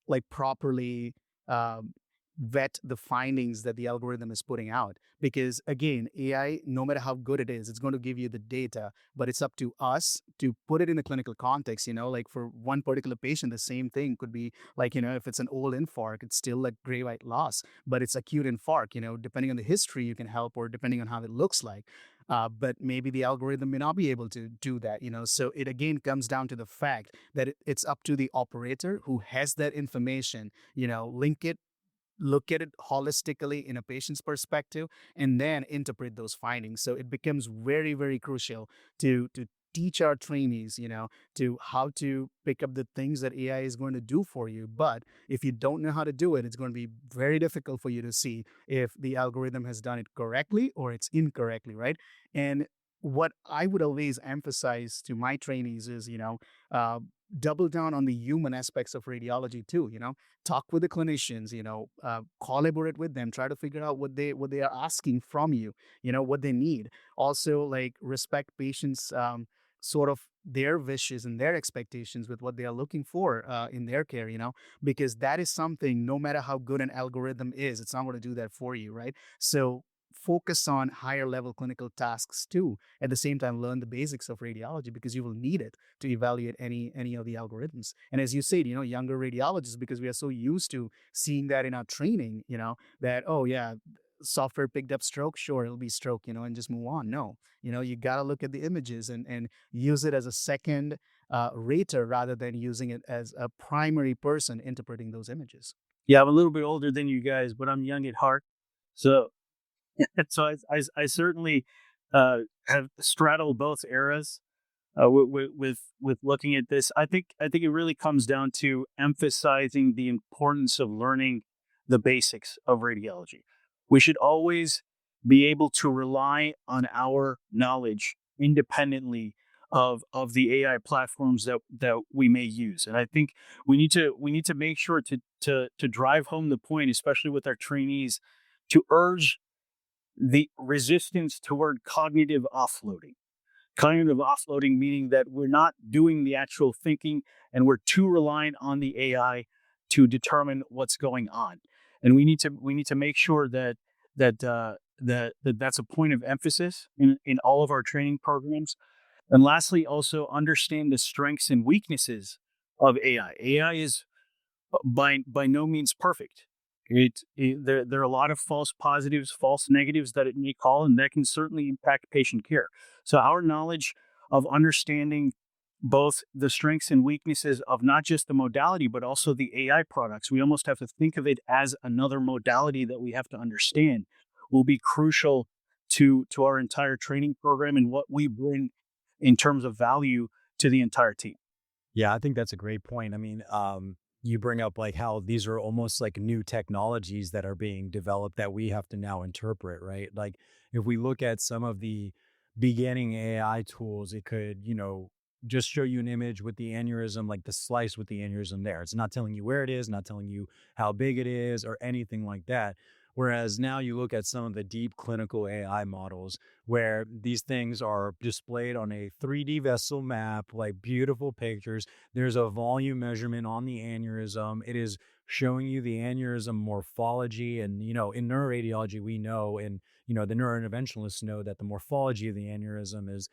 like properly um, vet the findings that the algorithm is putting out? Because again, AI, no matter how good it is, it's going to give you the data, but it's up to us to put it in a clinical context. Like for one particular patient, the same thing could be like, if it's an old infarct, it's still like gray white loss, but it's acute infarct. Depending on the history you can help, or depending on how it looks like. But maybe the algorithm may not be able to do that. So it again comes down to the fact that it's up to the operator who has that information, link it, look at it holistically in a patient's perspective, and then interpret those findings. So it becomes very, very crucial to teach our trainees, to how to pick up the things that AI is going to do for you. But if you don't know how to do it, it's going to be very difficult for you to see if the algorithm has done it correctly or it's incorrectly, right? And what I would always emphasize to my trainees is, uh, double down on the human aspects of radiology too. Talk with the clinicians, collaborate with them, try to figure out what they are asking from you, what they need. Also, like, respect patients, sort of their wishes and their expectations with what they are looking for in their care, because that is something, no matter how good an algorithm is, it's not going to do that for you, right? So focus on higher level clinical tasks too. At the same time, learn the basics of radiology because you will need it to evaluate any of the algorithms. And as you said, younger radiologists, because we are so used to seeing that in our training, that, oh yeah, software picked up stroke, sure, it'll be stroke, and just move on. No, you got to look at the images and use it as a second rater rather than using it as a primary person interpreting those images. Yeah, I'm a little bit older than you guys, but I'm young at heart. So so I certainly have straddled both eras with looking at this. I think it really comes down to emphasizing the importance of learning the basics of radiology. We should always be able to rely on our knowledge independently of the AI platforms that we may use. And I think we need to make sure to drive home the point, especially with our trainees, to urge the resistance toward cognitive offloading. Cognitive offloading meaning that we're not doing the actual thinking and we're too reliant on the AI to determine what's going on. And we need to make sure that's a point of emphasis in all of our training programs. And lastly, also understand the strengths and weaknesses of AI. AI is by no means perfect. There are a lot of false positives, false negatives that it may call, and that can certainly impact patient care. So our knowledge of understanding both the strengths and weaknesses of not just the modality, but also the AI products, we almost have to think of it as another modality that we have to understand, will be crucial to our entire training program and what we bring in terms of value to the entire team. Yeah, I think that's a great point. I mean, you bring up like how these are almost like new technologies that are being developed that we have to now interpret, right? Like if we look at some of the beginning AI tools, it could, just show you an image with the aneurysm, like the slice with the aneurysm there. It's not telling you where it is, not telling you how big it is or anything like that. Whereas now you look at some of the deep clinical AI models where these things are displayed on a 3D vessel map, like beautiful pictures. There's a volume measurement on the aneurysm. It is showing you the aneurysm morphology. And, in neuroradiology, we know, and, the neurointerventionists know that the morphology of the aneurysm is,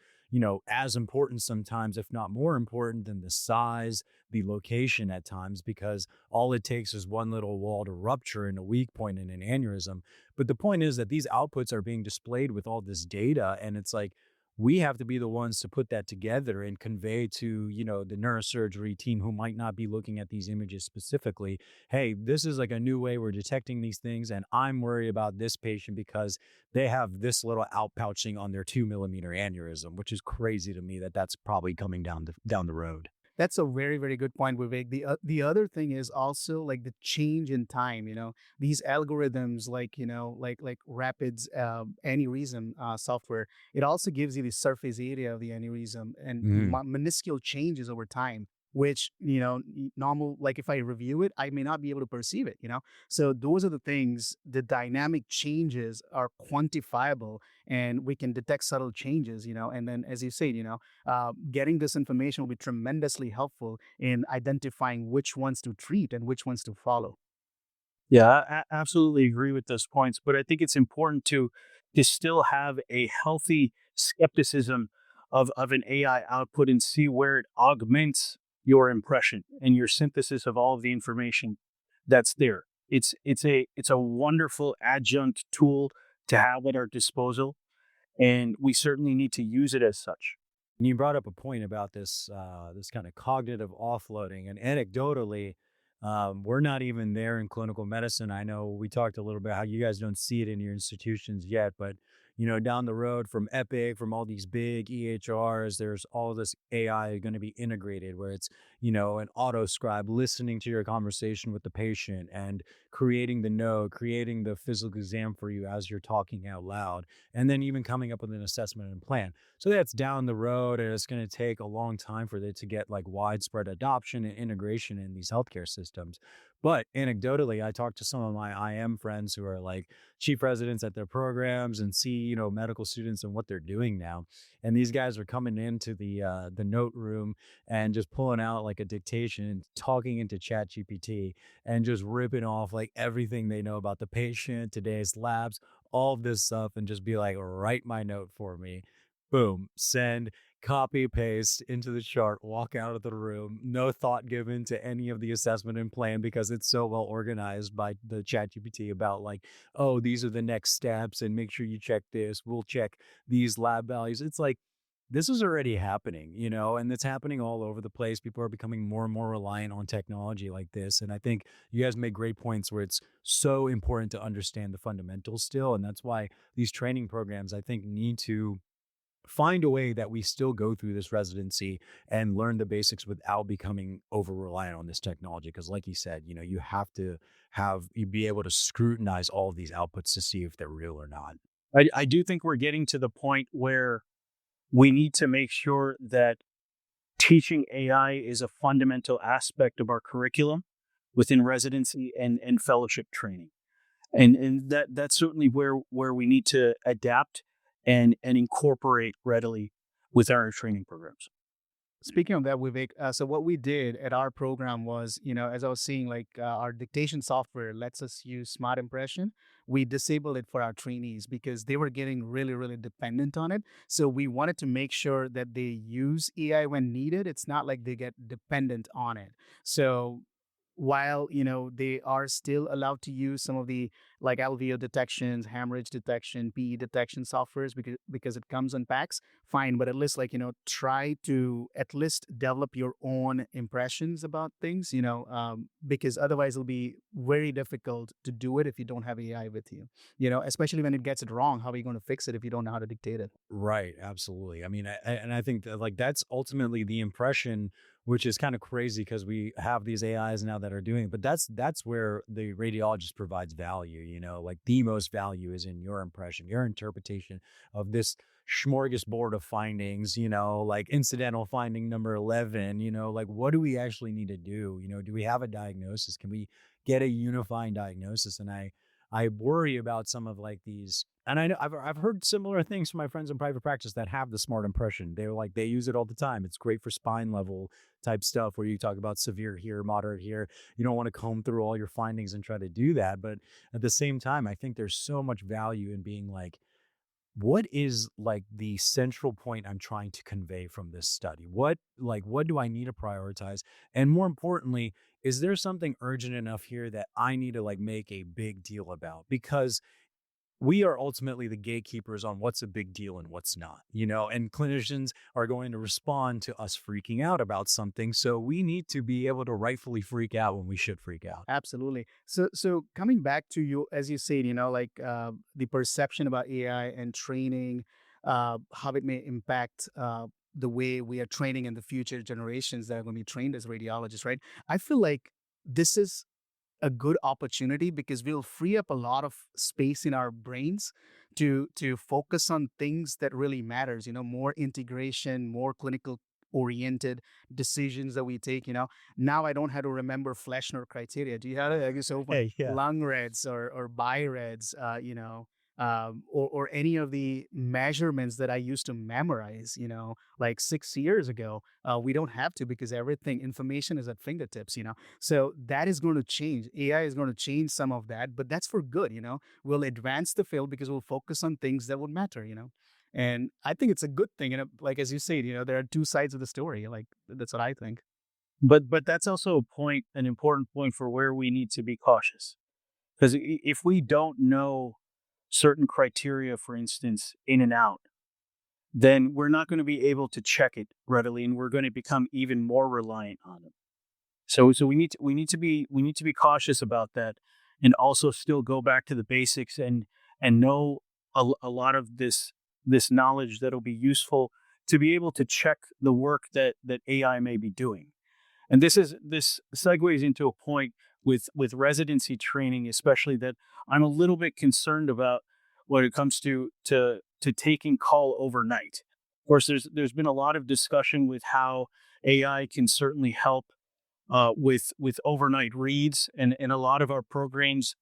as important sometimes, if not more important than the size, the location at times, because all it takes is one little wall to rupture in a weak point in an aneurysm. But the point is that these outputs are being displayed with all this data, and it's like we have to be the ones to put that together and convey to, the neurosurgery team who might not be looking at these images specifically. Hey, this is like a new way we're detecting these things, and I'm worried about this patient because they have this little outpouching on their 2 millimeter aneurysm, which is crazy to me that that's probably coming down the road. That's a very, very good point, Vivek. The other thing is also like the change in time. These algorithms, like Rapid's aneurysm software, it also gives you the surface area of the aneurysm and minuscule changes over time, which normal. Like if I review it, I may not be able to perceive it. So those are the things. The dynamic changes are quantifiable, and we can detect subtle changes. And then, as you said, getting this information will be tremendously helpful in identifying which ones to treat and which ones to follow. Yeah, I absolutely agree with those points, but I think it's important to still have a healthy skepticism of an AI output and see where it augments your impression and your synthesis of all of the information that's there. It's a wonderful adjunct tool to have at our disposal, and we certainly need to use it as such. And you brought up a point about this kind of cognitive offloading, and anecdotally, we're not even there in clinical medicine. I know we talked a little bit how you guys don't see it in your institutions yet, but down the road from Epic, from all these big EHRs, there's all this AI going to be integrated where it's an auto scribe listening to your conversation with the patient and creating the note, creating the physical exam for you as you're talking out loud, and then even coming up with an assessment and plan. So that's down the road, and it's going to take a long time for it to get like widespread adoption and integration in these healthcare systems. But anecdotally, I talked to some of my IM friends who are like chief residents at their programs and see, medical students and what they're doing now. And these guys are coming into the note room and just pulling out like a dictation and talking into Chat GPT and just ripping off like everything they know about the patient, today's labs, all of this stuff, and just be like, write my note for me. Boom, send, copy, paste into the chart, walk out of the room. No thought given to any of the assessment and plan because it's so well organized by the chat GPT about like, oh, these are the next steps and make sure you check this. We'll check these lab values. It's like, this is already happening, and it's happening all over the place. People are becoming more and more reliant on technology like this. And I think you guys make great points where it's so important to understand the fundamentals still. And that's why these training programs, I think, need to find a way that we still go through this residency and learn the basics without becoming over reliant on this technology. Because, like you said, you have to you be able to scrutinize all of these outputs to see if they're real or not. I do think we're getting to the point where we need to make sure that teaching AI is a fundamental aspect of our curriculum within residency and fellowship training. And that's certainly where we need to adapt and incorporate readily with our training programs. Speaking of that, Vivek, so what we did at our program was, as I was seeing, like our dictation software lets us use Smart Impression. We disabled it for our trainees because they were getting really, really dependent on it. So we wanted to make sure that they use AI when needed. It's not like they get dependent on it. So while they are still allowed to use some of the like alveo detections, hemorrhage detection, PE detection softwares because it comes on packs, fine. But at least like try to at least develop your own impressions about things, because otherwise it'll be very difficult to do it if you don't have AI with you. Especially when it gets it wrong, how are you going to fix it if you don't know how to dictate it? Right, absolutely. I mean, and I think that like that's ultimately the impression, which is kind of crazy because we have these AIs now that are doing it. But that's where the radiologist provides value. Like the most value is in your impression, your interpretation of this smorgasbord of findings. Like incidental finding number 11. Like what do we actually need to do? Do we have a diagnosis? Can we get a unifying diagnosis? And I worry about some of like these, and I know I've heard similar things from my friends in private practice that have the smart impression. They're like they use it all the time. It's great for spine level type stuff where you talk about severe here, moderate here. You don't want to comb through all your findings and try to do that, but at the same time, I think there's so much value in being like, what is like the central point I'm trying to convey from this study? What do I need to prioritize? And more importantly, is there something urgent enough here that I need to like make a big deal about? Because we are ultimately the gatekeepers on what's a big deal and what's not, and clinicians are going to respond to us freaking out about something. So we need to be able to rightfully freak out when we should freak out. Absolutely. So coming back to you, as you said, like the perception about AI and training, how it may impact the way we are training in the future generations that are going to be trained as radiologists, right? I feel like this is a good opportunity because we'll free up a lot of space in our brains to focus on things that really matters, more integration, more clinical oriented decisions that we take. Now I don't have to remember Fleshner criteria. Do you have to, I guess, open Hey, yeah. lung reds or bi-reds, or any of the measurements that I used to memorize, like 6 years ago. We don't have to because everything information is at fingertips. So that is going to change. AI is going to change some of that, but that's for good. We'll advance the field because we'll focus on things that would matter. And I think it's a good thing. Like as you said, there are two sides of the story. Like that's what I think. But that's also an important point for where we need to be cautious. Because if we don't know certain criteria, for instance, in and out, then we're not going to be able to check it readily, and we're going to become even more reliant on it. So we need to be cautious about that, and also still go back to the basics and know a lot of this knowledge that'll be useful to be able to check the work that AI may be doing. And this segues into a point with residency training, especially, that I'm a little bit concerned about when it comes to taking call overnight. Of course, there's been a lot of discussion with how AI can certainly help with overnight reads, and a lot of our programs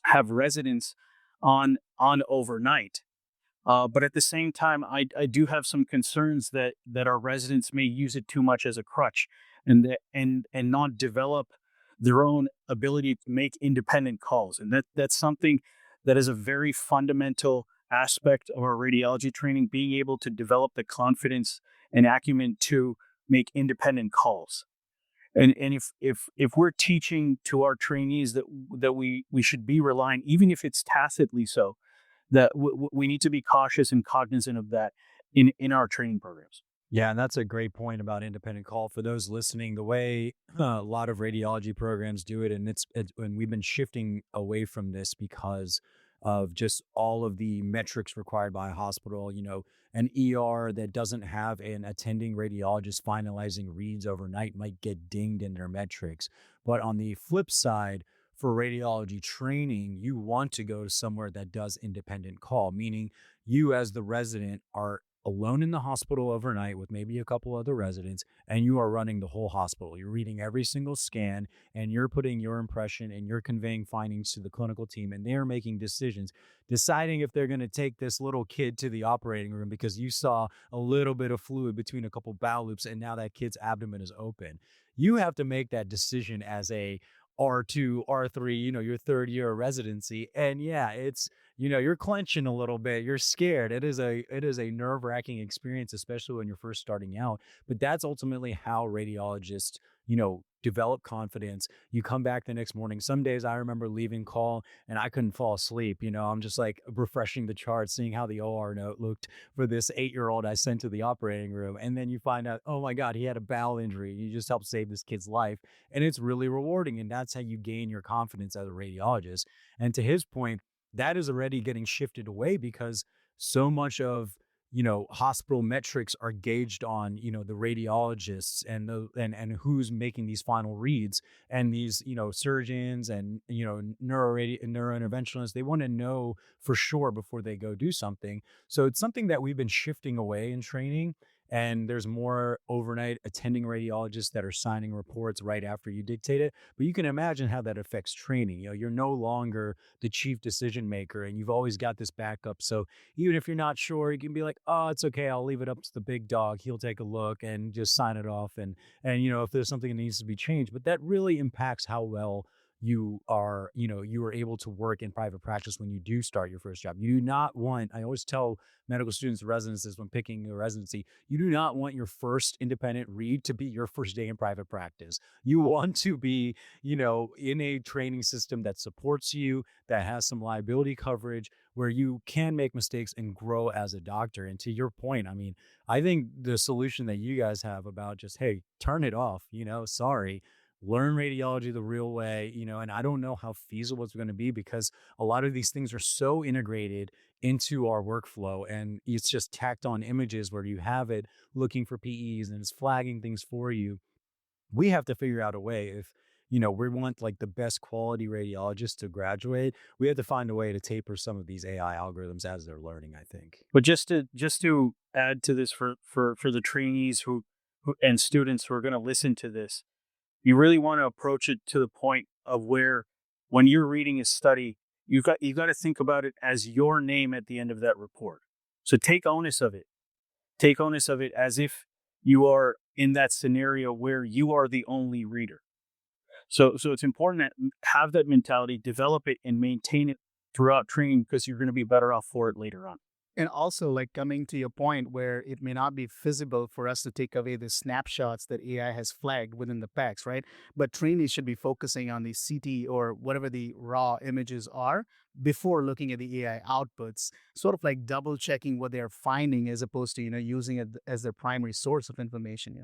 have residents on overnight. But at the same time, I do have some concerns that our residents may use it too much as a crutch, and not develop their own ability to make independent calls. And that's something that is a very fundamental aspect of our radiology training, being able to develop the confidence and acumen to make independent calls. And if we're teaching to our trainees that we should be relying, even if it's tacitly so, that we need to be cautious and cognizant of that in our training programs. Yeah, and that's a great point about independent call for those listening. The way a lot of radiology programs do it, and and we've been shifting away from this because of just all of the metrics required by a hospital. An ER that doesn't have an attending radiologist finalizing reads overnight might get dinged in their metrics. But on the flip side, for radiology training, you want to go to somewhere that does independent call, meaning you as the resident are alone in the hospital overnight with maybe a couple other residents, and you are running the whole hospital. You're reading every single scan, and you're putting your impression and you're conveying findings to the clinical team, and they're making decisions, deciding if they're going to take this little kid to the operating room because you saw a little bit of fluid between a couple bowel loops and now that kid's abdomen is open. You have to make that decision as a R2, R3, your third year of residency. And yeah, you're clenching a little bit. You're scared. It is a nerve-wracking experience, especially when you're first starting out. But that's ultimately how radiologists, develop confidence. You come back the next morning. Some days I remember leaving call and I couldn't fall asleep. I'm just like refreshing the charts, seeing how the OR note looked for this 8-year-old I sent to the operating room. And then you find out, oh my God, he had a bowel injury. You just helped save this kid's life. And it's really rewarding. And that's how you gain your confidence as a radiologist. And to his point, that is already getting shifted away because so much of hospital metrics are gauged on the radiologists and and who's making these final reads, and these surgeons and neurointerventionists, they want to know for sure before they go do something. So it's something that we've been shifting away in training, and there's more overnight attending radiologists that are signing reports right after you dictate it. But you can imagine how that affects training. You're no longer the chief decision maker, and you've always got this backup. So even if you're not sure, you can be like, oh, it's okay, I'll leave it up to the big dog. He'll take a look and just sign it off. And if there's something that needs to be changed. But that really impacts how well you are able to work in private practice when you do start your first job. You do not want, I always tell medical students, residencies, when picking a residency, you do not want your first independent read to be your first day in private practice. You want to be, in a training system that supports you, that has some liability coverage, where you can make mistakes and grow as a doctor. And to your point, I mean, I think the solution that you guys have about just, hey, turn it off, sorry, learn radiology the real way, and I don't know how feasible it's going to be because a lot of these things are so integrated into our workflow, and it's just tacked on images where you have it looking for PEs and it's flagging things for you. We have to figure out a way, if we want like the best quality radiologists to graduate, we have to find a way to taper some of these AI algorithms as they're learning, I think. But just to add to this for the trainees who and students who are going to listen to this, you really want to approach it to the point of where when you're reading a study, you've got to think about it as your name at the end of that report. So take onus of it. Take onus of it as if you are in that scenario where you are the only reader. So it's important to have that mentality, develop it, and maintain it throughout training because you're going to be better off for it later on. And also, like coming to your point where it may not be feasible for us to take away the snapshots that AI has flagged within the packs, right? But trainees should be focusing on the CT or whatever the raw images are before looking at the AI outputs, sort of like double checking what they're finding as opposed to, using it as their primary source of information.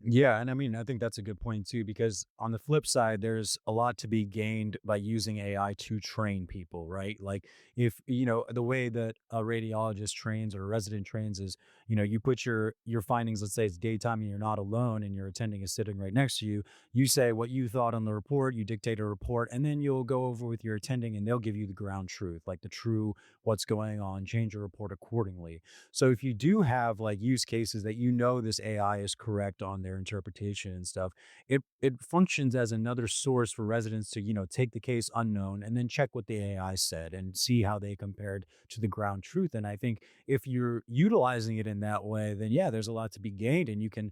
Yeah, and I mean, I think that's a good point too, because on the flip side, there's a lot to be gained by using AI to train people, right? Like if, the way that a radiologist trains or a resident trains is, you put your findings, let's say it's daytime and you're not alone and your attending is sitting right next to you. You say what you thought on the report, you dictate a report, and then you'll go over with your attending and they'll give you the ground truth, like the true what's going on, change your report accordingly. So if you do have like use cases that this AI is correct on their interpretation and stuff, it functions as another source for residents to take the case unknown and then check what the AI said and see how they compared to the ground truth. And I think if you're utilizing it in that way, then yeah, there's a lot to be gained, and you can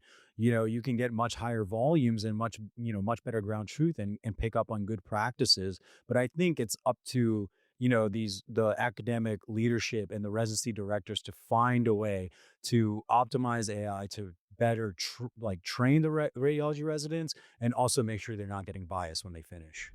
get much higher volumes and much better ground truth and pick up on good practices. But I think it's up to the academic leadership and the residency directors to find a way to optimize AI to better train the radiology residents and also make sure they're not getting biased when they finish.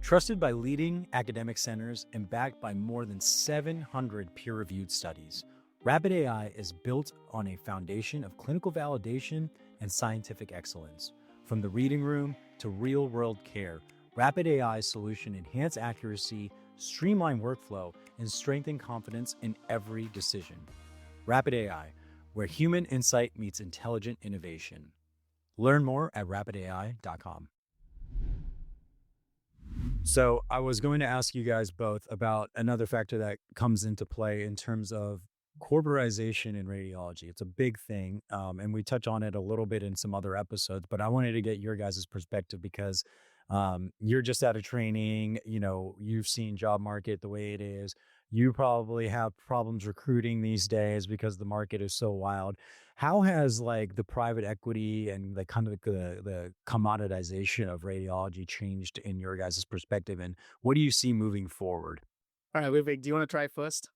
Trusted by leading academic centers and backed by more than 700 peer-reviewed studies, Rapid AI is built on a foundation of clinical validation and scientific excellence. From the reading room to real-world care, Rapid AI's solution enhance accuracy, streamline workflow, and strengthen confidence in every decision. Rapid AI, where human insight meets intelligent innovation. Learn more at rapidai.com. So I was going to ask you guys both about another factor that comes into play in terms of corporatization in radiology. It's a big thing, and we touch on it a little bit in some other episodes, but I wanted to get your guys' perspective because you're just out of training, you've seen job market the way it is. You probably have problems recruiting these days because the market is so wild. How has like the private equity and the kind of the commoditization of radiology changed in your guys' perspective, and what do you see moving forward? All right, Vivek, do you want to try first?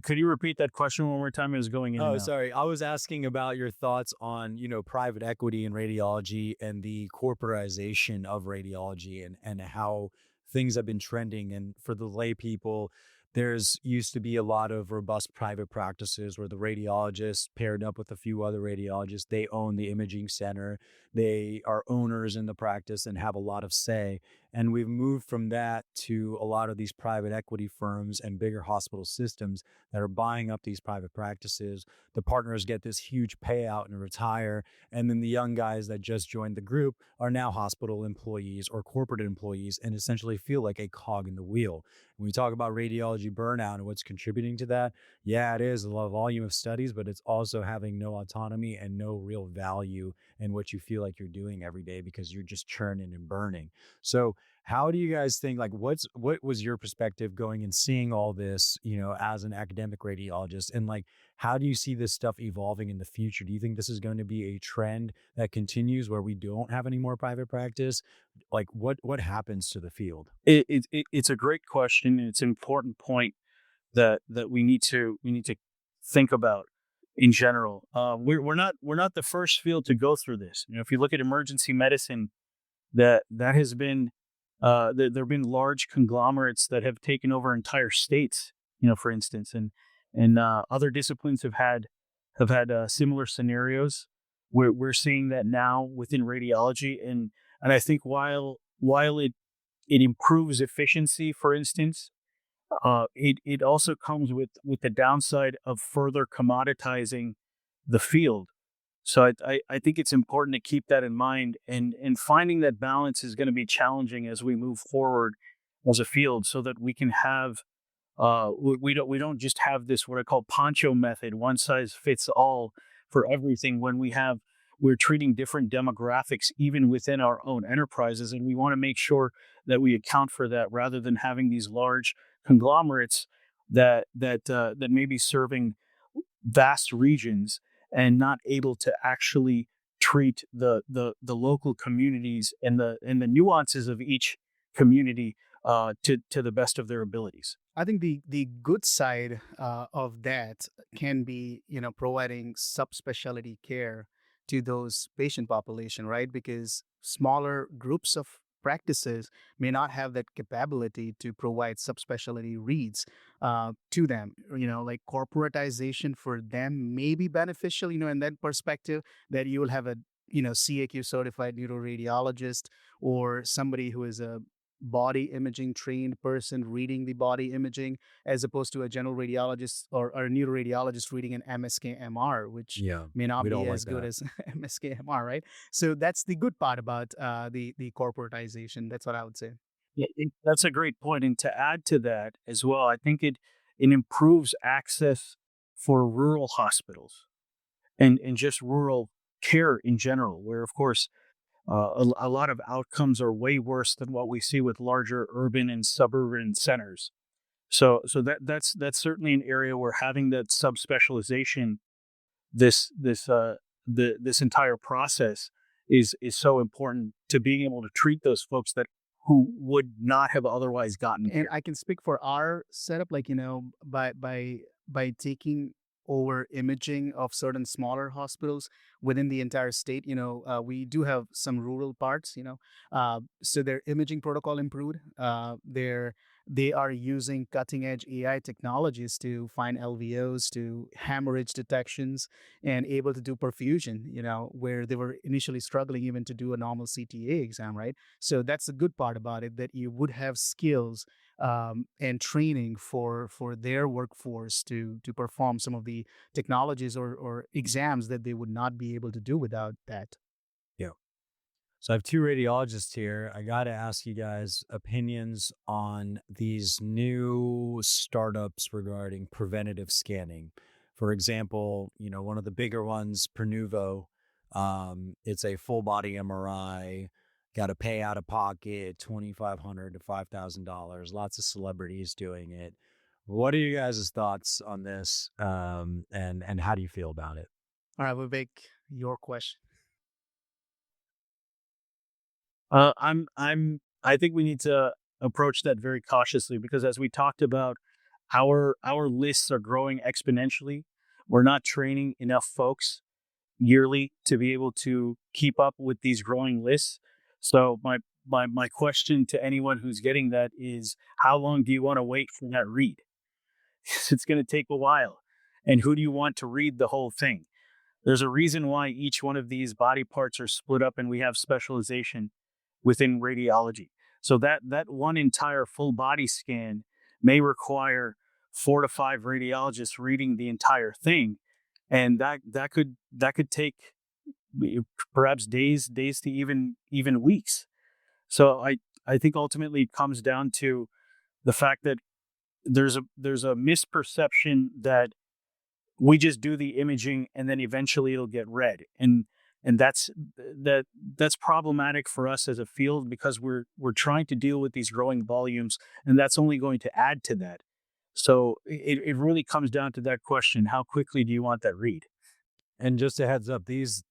Could you repeat that question one more time? It was going in and Oh, out. sorry. I was asking about your thoughts on, private equity in radiology and the corporatization of radiology and how things have been trending. And for the lay people, there's used to be a lot of robust private practices where the radiologist paired up with a few other radiologists. They own the imaging center. They are owners in the practice and have a lot of say. And we've moved from that to a lot of these private equity firms and bigger hospital systems that are buying up these private practices. The partners get this huge payout and retire. And then the young guys that just joined the group are now hospital employees or corporate employees and essentially feel like a cog in the wheel. When we talk about radiology burnout and what's contributing to that, yeah, it is a lot of volume of studies, but it's also having no autonomy and no real value in what you feel like you're doing every day because you're just churning and burning. So how do you guys think, like, what was your perspective going and seeing all this, as an academic radiologist? And like, how do you see this stuff evolving in the future? Do you think this is going to be a trend that continues where we don't have any more private practice? Like, what happens to the field? It's a great question, and it's an important point that we need to think about in general. We're not the first field to go through this. If you look at emergency medicine, that has been there have been large conglomerates that have taken over entire states. For instance, and other disciplines have had similar scenarios. We're seeing that now within radiology, and I think while it improves efficiency, for instance, it also comes with the downside of further commoditizing the field. So I think it's important to keep that in mind, and finding that balance is going to be challenging as we move forward as a field, so that we can have we don't just have this what I call poncho method, one size fits all for everything. When we're treating different demographics even within our own enterprises, and we want to make sure that we account for that rather than having these large conglomerates that may be serving vast regions and not able to actually treat the local communities and the nuances of each community to the best of their abilities. I think the good side of that can be, providing subspecialty care to those patient population, right? Because smaller groups of practices may not have that capability to provide subspecialty reads to them. Like corporatization for them may be beneficial, in that perspective, that you will have a CAQ certified neuroradiologist or somebody who is a body imaging trained person reading the body imaging, as opposed to a general radiologist or a neuroradiologist reading an MSK-MR, which Yeah, may not we be don't like as good that. as MSK-MR, right? So that's the good part about the corporatization. That's what I would say. Yeah, that's a great point. And to add to that as well, I think it improves access for rural hospitals and just rural care in general, where of course a lot of outcomes are way worse than what we see with larger urban and suburban centers. So that's certainly an area where having that subspecialization, this entire process is so important to being able to treat those folks that who would not have otherwise gotten And care. I can speak for our setup, like, by taking over imaging of certain smaller hospitals within the entire state. We do have some rural parts, so their imaging protocol improved. They are using cutting edge AI technologies to find LVOs, to hemorrhage detections, and able to do perfusion, where they were initially struggling even to do a normal CTA exam, right? So that's the good part about it, that you would have skills and training for their workforce to perform some of the technologies or exams that they would not be able to do without that. Yeah. So I have two radiologists here. I got to ask you guys opinions on these new startups regarding preventative scanning. For example, one of the bigger ones, Pernuvo, it's a full body MRI. Got to pay out of pocket $2,500 to $5,000. Lots of celebrities doing it. What are you guys' thoughts on this? And how do you feel about it? All right, Vivek, your question. I think we need to approach that very cautiously, because as we talked about, our lists are growing exponentially. We're not training enough folks yearly to be able to keep up with these growing lists. So my question to anyone who's getting that is, how long do you want to wait for that read? It's going to take a while. And who do you want to read the whole thing? There's a reason why each one of these body parts are split up and we have specialization within radiology. So that one entire full body scan may require 4 to 5 radiologists reading the entire thing, and that could take perhaps days to even weeks. So I think ultimately it comes down to the fact that there's a misperception that we just do the imaging and then eventually it'll get read, and that's problematic for us as a field because we're trying to deal with these growing volumes, and that's only going to add to that. So it really comes down to that question: how quickly do you want that read? And just a heads up, these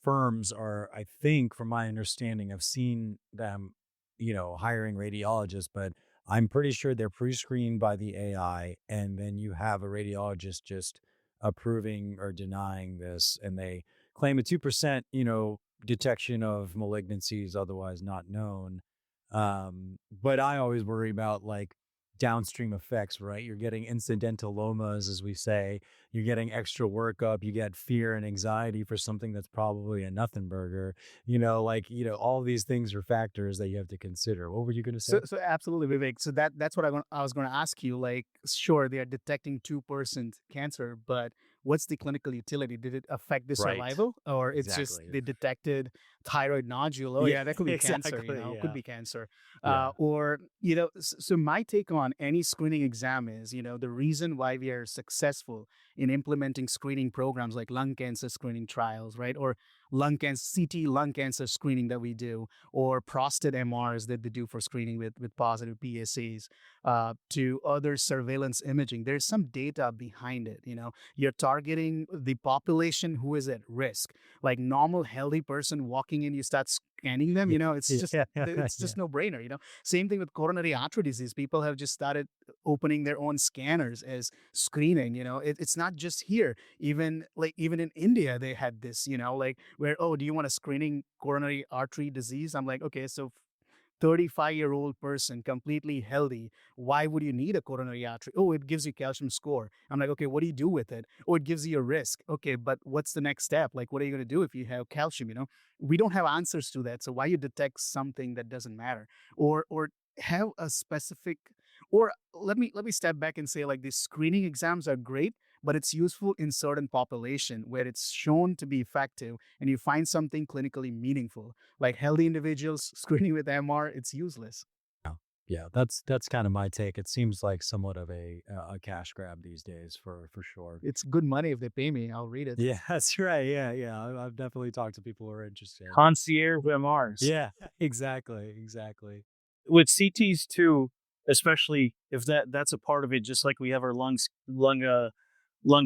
firms are, I think, from my understanding, I've seen them, hiring radiologists, but I'm pretty sure they're pre-screened by the AI, and then you have a radiologist just approving or denying this, and they claim a 2%, detection of malignancies otherwise not known. But I always worry about like downstream effects, right? You're getting incidentalomas, as we say, you're getting extra workup, you get fear and anxiety for something that's probably a nothing burger. All these things are factors that you have to consider. What were you going to So, say? so absolutely, Vivek. So that's what I was going to ask you. Like, sure, they are detecting 2% cancer, but what's the clinical utility? Did it affect the Right. survival, or it's just Exactly. they detected thyroid nodule? Oh, Yeah, yeah, that could be cancer. exactly. Could Yeah. be cancer. Yeah. Or so my take on any screening exam is, the reason why we are successful in implementing screening programs like lung cancer screening trials, right, or lung cancer screening that we do, or prostate MRs that they do for screening with positive PSAs, to other surveillance imaging. There's some data behind it. You're targeting the population who is at risk, like normal healthy person walking in, you start scanning them. Yeah. It's just Yeah. it's Yeah. just no brainer. Same thing with coronary artery disease. People have just started opening their own scanners as screening. It's not just here. Even in India, they had this. Like where, oh, do you want a screening coronary artery disease? I'm like, okay, so 35-year-old person, completely healthy. Why would you need a coronary artery? Oh, it gives you calcium score. I'm like, okay, what do you do with it? Oh, it gives you a risk. Okay, but what's the next step? Like, what are you going to do if you have calcium? We don't have answers to that. So why you detect something that doesn't matter, or have a specific, or let me step back and say, like, these screening exams are great, but it's useful in certain population where it's shown to be effective and you find something clinically meaningful. Like healthy individuals screening with MR, it's useless. Yeah. Yeah, that's kind of my take. It seems like somewhat of a cash grab these days, for sure. It's good money if they pay me. I'll read it. Yeah, that's right. Yeah, yeah. I've definitely talked to people who are interested. Concierge MRs Yeah, exactly, exactly. with CTs too, especially if that's a part of it. Just like we have our lung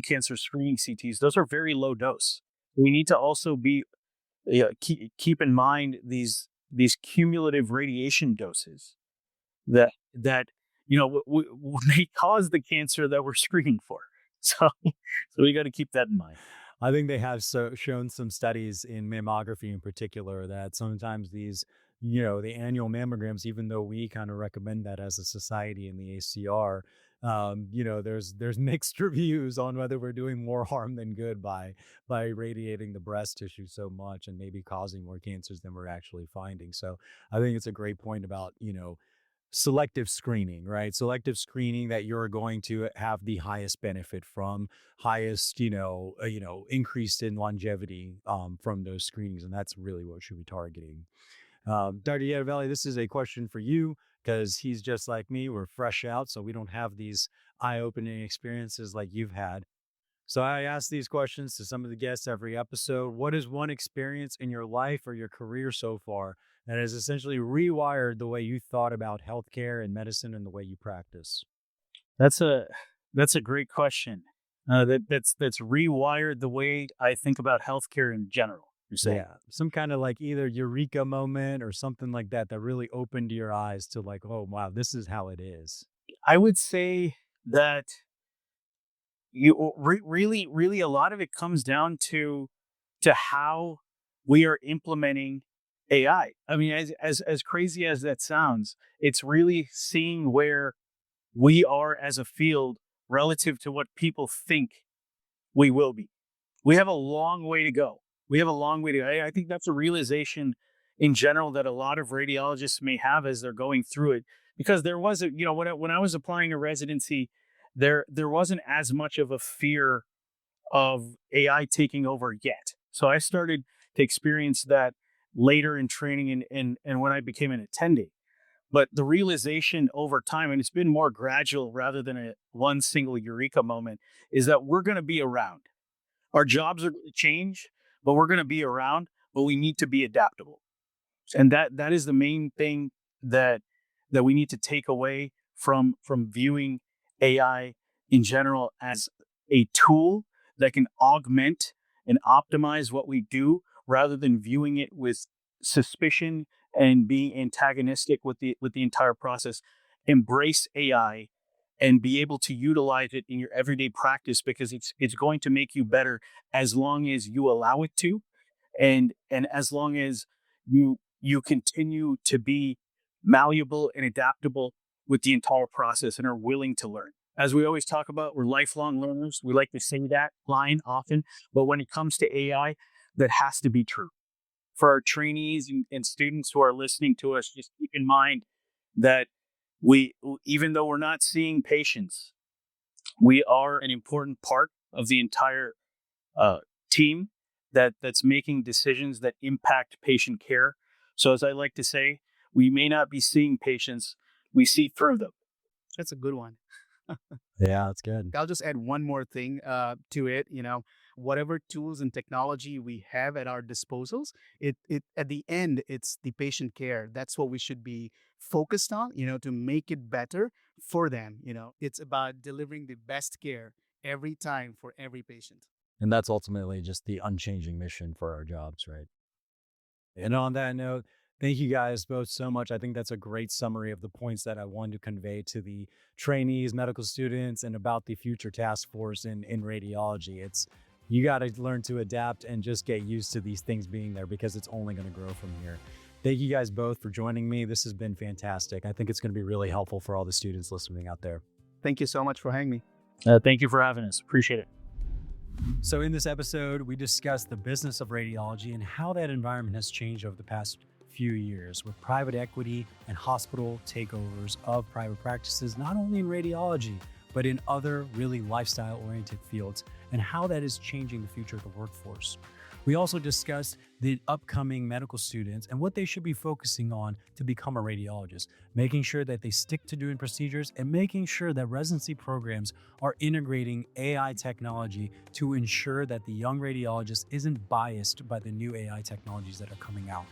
cancer screening CTs, those are very low dose. We need to also be keep in mind these cumulative radiation doses that may cause the cancer that we're screening for. So so we got to keep that in mind. I think they have shown some studies in mammography in particular that sometimes these, the annual mammograms, even though we kind of recommend that as a society in the ACR, there's mixed reviews on whether we're doing more harm than good by radiating the breast tissue so much and maybe causing more cancers than we're actually finding. So I think it's a great point about, selective screening, right? Selective screening that you're going to have the highest benefit from, highest, increase in longevity from those screenings, and that's really what should be targeting. Dr. Yedavalli, this is a question for you because he's just like me. We're fresh out, so we don't have these eye-opening experiences like you've had. So I ask these questions to some of the guests every episode. What is one experience in your life or your career so far that has essentially rewired the way you thought about healthcare and medicine and the way you practice? That's a that's a great question. That's rewired the way I think about healthcare in general. You're saying. Yeah, some kind of like either eureka moment or something like that that really opened your eyes to like, oh wow, this is how it is. I would say that really a lot of it comes down to how we are implementing AI. I mean, as crazy as that sounds, it's really seeing where we are as a field relative to what people think we will be. We have a long way to go. We have a long way to go. I think that's a realization in general that a lot of radiologists may have as they're going through it. Because there was when I was applying a residency, there wasn't as much of a fear of AI taking over yet. So I started to experience that later in training and when I became an attending. But the realization over time, and it's been more gradual rather than a one single eureka moment, is that we're going to be around. Our jobs are going to change, but we're going to be around, but we need to be adaptable. And that is the main thing that we need to take away from viewing AI in general as a tool that can augment and optimize what we do rather than viewing it with suspicion and being antagonistic with the entire process. Embrace AI and be able to utilize it in your everyday practice because it's going to make you better as long as you allow it to, and as long as you continue to be malleable and adaptable with the entire process and are willing to learn. As we always talk about, we're lifelong learners. We like to say that line often, but when it comes to AI, that has to be true. For our trainees and students who are listening to us, just keep in mind that even though we're not seeing patients, we are an important part of the entire uh, team that's making decisions that impact patient care. So as I like to say, we may not be seeing patients, we see through them. That's a good one. Yeah, that's good. I'll just add one more thing to it. Whatever tools and technology we have at our disposals, it at the end, it's the patient care. That's what we should be focused on, to make it better for them. It's about delivering the best care every time for every patient. And that's ultimately just the unchanging mission for our jobs, right? And on that note, thank you guys both so much. I think that's a great summary of the points that I wanted to convey to the trainees, medical students, and about the future task force in radiology. You got to learn to adapt and just get used to these things being there because it's only going to grow from here. Thank you guys both for joining me. This has been fantastic. I think it's going to be really helpful for all the students listening out there. Thank you so much for having me. Thank you for having us. Appreciate it. So in this episode, we discussed the business of radiology and how that environment has changed over the past few years with private equity and hospital takeovers of private practices, not only in radiology, but in other really lifestyle-oriented fields, and how that is changing the future of the workforce. We also discussed the upcoming medical students and what they should be focusing on to become a radiologist, making sure that they stick to doing procedures and making sure that residency programs are integrating AI technology to ensure that the young radiologist isn't biased by the new AI technologies that are coming out.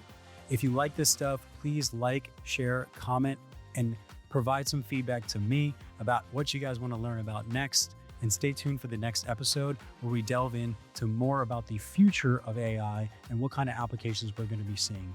If you like this stuff, please like, share, comment, and provide some feedback to me about what you guys want to learn about next. And stay tuned for the next episode where we delve into more about the future of AI and what kind of applications we're going to be seeing.